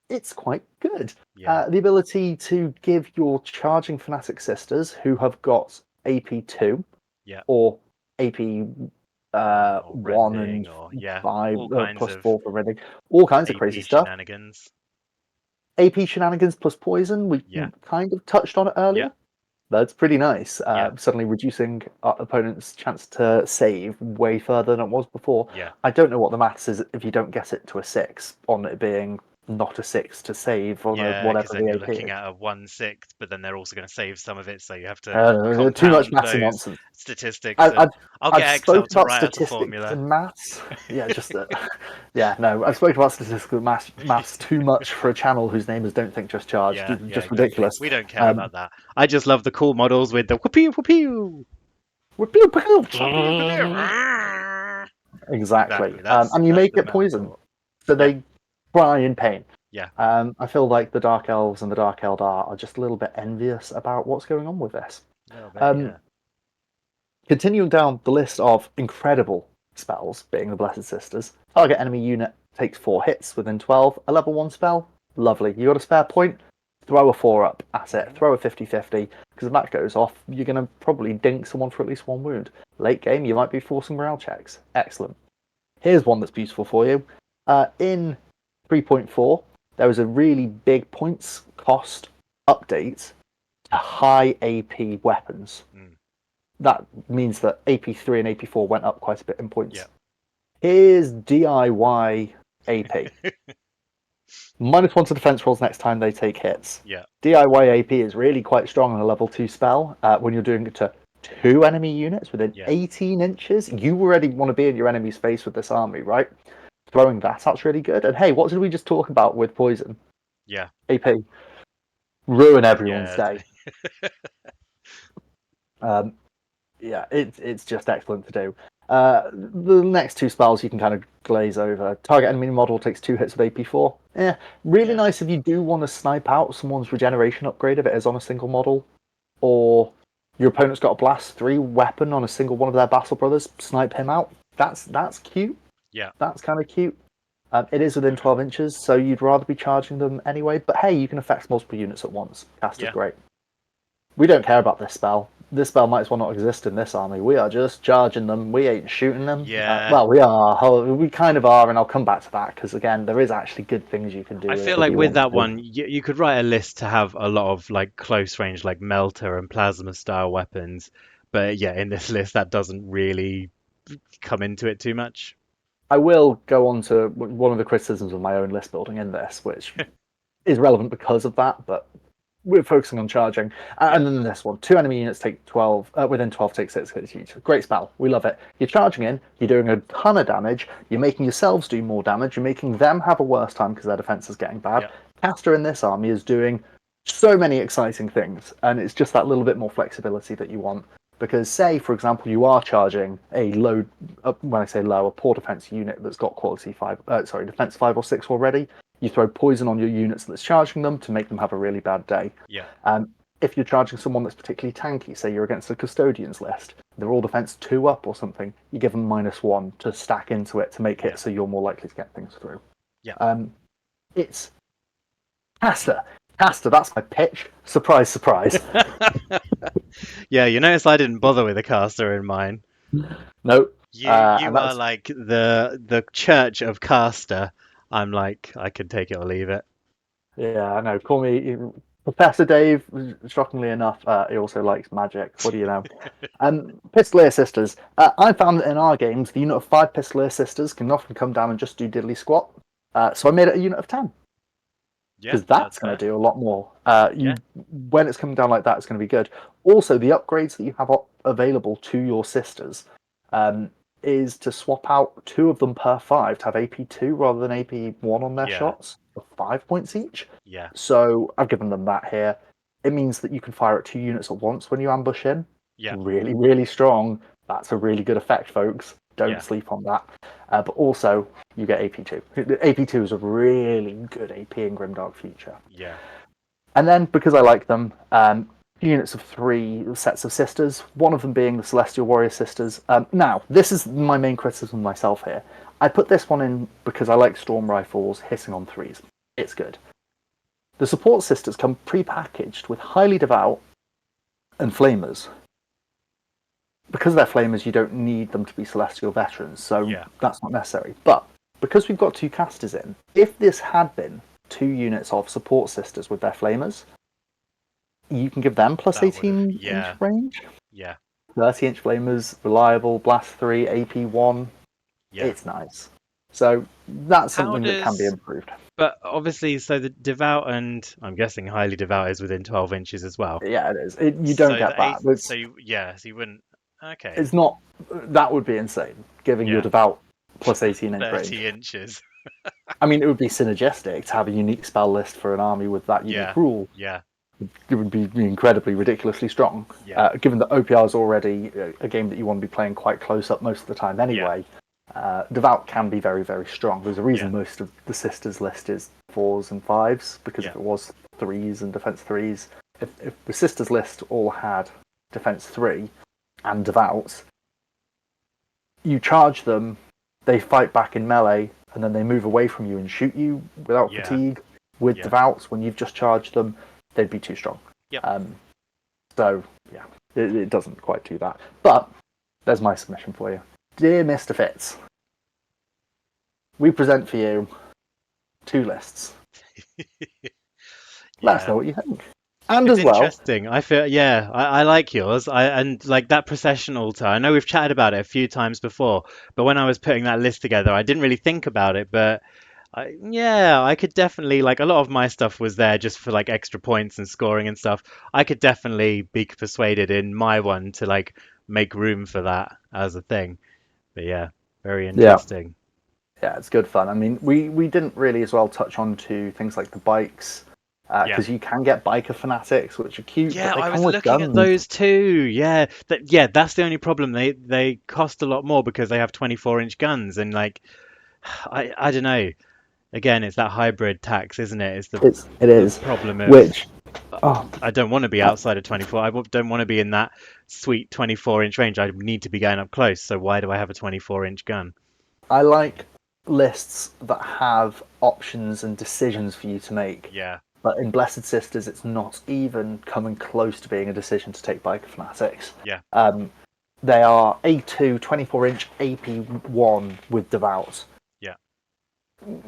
It's quite good. Yeah. The ability to give your charging Fnatic sisters who have got AP2 or AP 1 and 5 plus 4 for rending. All kinds of crazy stuff. Shenanigans. AP shenanigans plus poison. We kind of touched on it earlier. Yeah. That's pretty nice. Suddenly reducing our opponent's chance to save way further than it was before. Yeah. I don't know what the maths is if you don't get it to a 6 on it being not a 6 to save on whatever the you're AP looking is. at a 1/6, but then they're also going to save some of it, so you have to too much maths and nonsense. Statistics. I've get Excel spoken to about write out the statistics formula. and maths. I've spoken about statistics and maths too much for a channel whose name is Don't Think Just Charge. Just ridiculous. We don't care about that. I just love the cool models with the whoopee whoopee. Exactly. And you make it poison, so they cry in pain. Yeah. I feel like the Dark Elves and the Dark Eldar are just a little bit envious about what's going on with this. Continuing down the list of incredible spells, being the Blessed Sisters, target enemy unit takes 4 hits within 12, a level 1 spell. Lovely. You got a spare point? Throw a 4 up at it. Throw a 50-50, because if that goes off, you're going to probably dink someone for at least 1 wound. Late game, you might be forcing morale checks. Excellent. Here's one that's beautiful for you. In 3.4, there was a really big points cost update to high AP weapons. That means that AP3 and AP4 went up quite a bit in points. Yeah. Here's DIY AP. -1 to defense rolls next time they take hits. Yeah. DIY AP is really quite strong on a level 2 spell when you're doing it to 2 enemy units within 18 inches. You already want to be in your enemy's face with this army, right? Throwing that out's really good. And hey, what did we just talk about with poison? Yeah. AP. Ruin everyone's day. It's just excellent to do. The next 2 spells you can kind of glaze over. Target enemy model takes 2 hits with AP4. Really nice if you do want to snipe out someone's regeneration upgrade if it is on a single model. Or your opponent's got a Blast 3 weapon on a single one of their Battle Brothers. Snipe him out. That's cute. Yeah. That's kind of cute. It is within 12 inches, so you'd rather be charging them anyway. But hey, you can affect multiple units at once. Cast is great. We don't care about this spell. This spell might as well not exist in this army. We are just charging them. We ain't shooting them. Yeah. Well, we are. We kind of are, and I'll come back to that because again, there is actually good things you can do. I feel like with that one, you could write a list to have a lot of like close range, like melter and plasma style weapons. But yeah, in this list, that doesn't really come into it too much. I will go on to one of the criticisms of my own list building in this, which is relevant because of that, but we're focusing on charging. And then this one, 2 enemy units take 12, within 12 take 6 hits each. Great spell. We love it. You're charging in, you're doing a ton of damage, you're making yourselves do more damage, you're making them have a worse time because their defense is getting bad. Yeah. Caster in this army is doing so many exciting things, and it's just that little bit more flexibility that you want. Because say, for example, you are charging a low, when I say low, a poor defense unit that's got defense 5 or 6 already. You throw poison on your units that's charging them to make them have a really bad day. Yeah. If you're charging someone that's particularly tanky, say you're against a custodian's list, they're all defense 2 up or something, you give them -1 to stack into it to make it so you're more likely to get things through. Yeah. It's Caster. Caster, that's my pitch. Surprise, surprise. Yeah, you notice I didn't bother with a caster in mine. No. You are like the church of caster. I'm like, I can take it or leave it. Yeah, I know. Call me Professor Dave, shockingly enough, he also likes magic. What do you know? Pistolier Sisters. I found that in our games, the unit of 5 Pistolier Sisters can often come down and just do diddly squat. So I made it a unit of 10. Yeah, Because that's going to do a lot more. When it's coming down like that, it's going to be good. Also, the upgrades that you have available to your sisters is to swap out 2 of them per 5 to have AP2 rather than AP1 on their shots for 5 points each. Yeah. So I've given them that here. It means that you can fire at 2 units at once when you ambush in. Yeah. Really, really strong. That's a really good effect, folks. Don't sleep on that. But also, you get AP2. AP2 is a really good AP in Grimdark Future. Yeah. And then, because I like them, units of 3 sets of sisters, one of them being the Celestial Warrior Sisters. Now, this is my main criticism of myself here. I put this one in because I like Storm Rifles hitting on 3s. It's good. The support sisters come pre-packaged with Highly Devout and Flamers. Because they're Flamers, you don't need them to be Celestial Veterans, so that's not necessary. But because we've got 2 casters in, if this had been 2 units of support sisters with their Flamers, you can give them plus 18-inch range. Yeah. 30-inch Flamers, reliable, blast 3, AP1. Yeah. It's nice. So that's something that can be improved. But obviously, so the Devout and I'm guessing Highly Devout is within 12 inches as well. Yeah, it is. You don't get that. So you wouldn't. Okay. It's not. That would be insane, giving your Devout plus 18-inch range. 30 inches. I mean, it would be synergistic to have a unique spell list for an army with that unique rule. Yeah. It would be incredibly, ridiculously strong. Given that OPR is already a game that you want to be playing quite close up most of the time anyway, Devout can be very, very strong. There's a reason most of the Sisters list is 4s and 5s, because if it was 3s and Defense 3s, if the Sisters list all had Defense 3 and Devout, you charge them, they fight back in melee, and then they move away from you and shoot you without fatigue. With Devouts, when you've just charged them, they'd be too strong. So, it doesn't quite do that. But, there's my submission for you. Dear Mr. Fitz, we present for you 2 lists. Let us know what you think. And it's as well, interesting. I feel, I like yours. And like that procession altar. I know we've chatted about it a few times before, but when I was putting that list together, I didn't really think about it. But I could definitely, like, a lot of my stuff was there just for like extra points and scoring and stuff. I could definitely be persuaded in my one to like make room for that as a thing. But very interesting. Yeah, it's good fun. I mean, we didn't really as well touch on to things like the bikes. Because you can get biker fanatics, which are cute. Yeah, but they I come was with looking guns. at those too. Yeah, that's the only problem. They cost a lot more because they have 24-inch guns, and like, I don't know. Again, it's that hybrid tax, isn't it? It is the problem of which I don't want to be outside of 24. I don't want to be in that sweet 24-inch range. I need to be going up close. So why do I have a 24-inch gun? I like lists that have options and decisions for you to make. Yeah. But in Blessed Sisters, it's not even coming close to being a decision to take biker fanatics. Yeah. They are A2 24-inch AP1 with Devout. Yeah.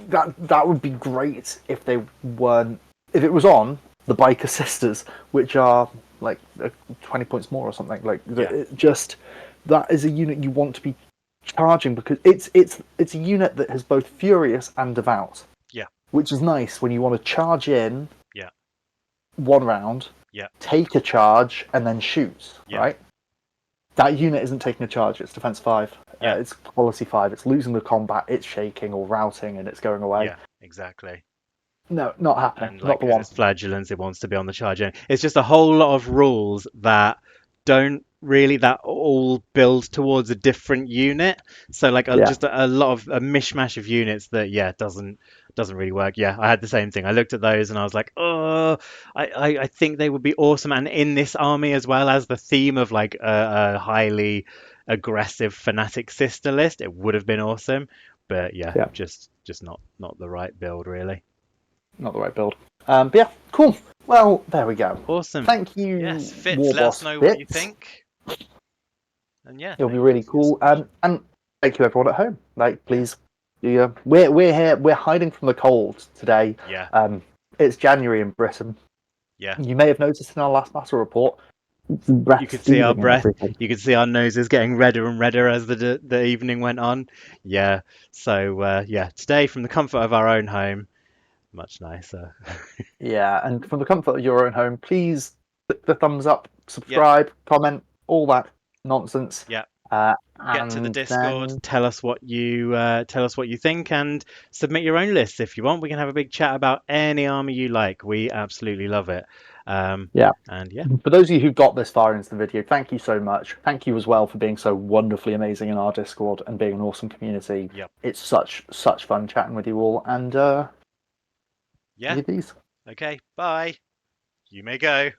That would be great if they weren't. If it was on the biker sisters, which are like 20 points more or something. Like just that is a unit you want to be charging because it's a unit that has both Furious and Devout. Yeah. Which is nice when you want to charge in. Yeah. 1 round. Yeah. Take a charge and then shoot. Yeah. Right. That unit isn't taking a charge. It's defense 5. Yeah. It's quality 5. It's losing the combat. It's shaking or routing, and it's going away. Yeah. Exactly. No, not happening. And not the one. It's flagellance. It wants to be on the charge. It's just a whole lot of rules that don't really that all build towards a different unit. So like just a lot of a mishmash of units that doesn't really work. I had the same thing. I looked at those and I was like, oh, I think they would be awesome, and in this army as well as the theme of like a highly aggressive fanatic sister list, it would have been awesome. But just not the right build really. Not the right build. But yeah, cool. Well, there we go. Awesome. Thank you. Yes, Fitz, Warboss let us know Fitz. what you think. And it'll be really cool. And thank you everyone at home. Like, please, we're here. We're hiding from the cold today. Yeah. It's January in Britain. Yeah. You may have noticed in our last battle report, You breath could see our stealing and breath. everything. You could see our noses getting redder and redder as the evening went on. Yeah. So yeah, today from the comfort of our own home, much nicer. Yeah, and from the comfort of your own home, please click the thumbs up, Yep. subscribe, comment, all that nonsense. Yep. Get to the And Discord. then, Tell us what you think, and submit your own lists if you want. We can have a big chat about any army you like. We absolutely love it. yeah, And yeah, for those of you who got this far into the video, thank you so much. Thank you as well for being so wonderfully amazing in our Discord and being an awesome community. yep, It's such fun chatting with you all. And yeah. give you these. Okay, bye. You may go.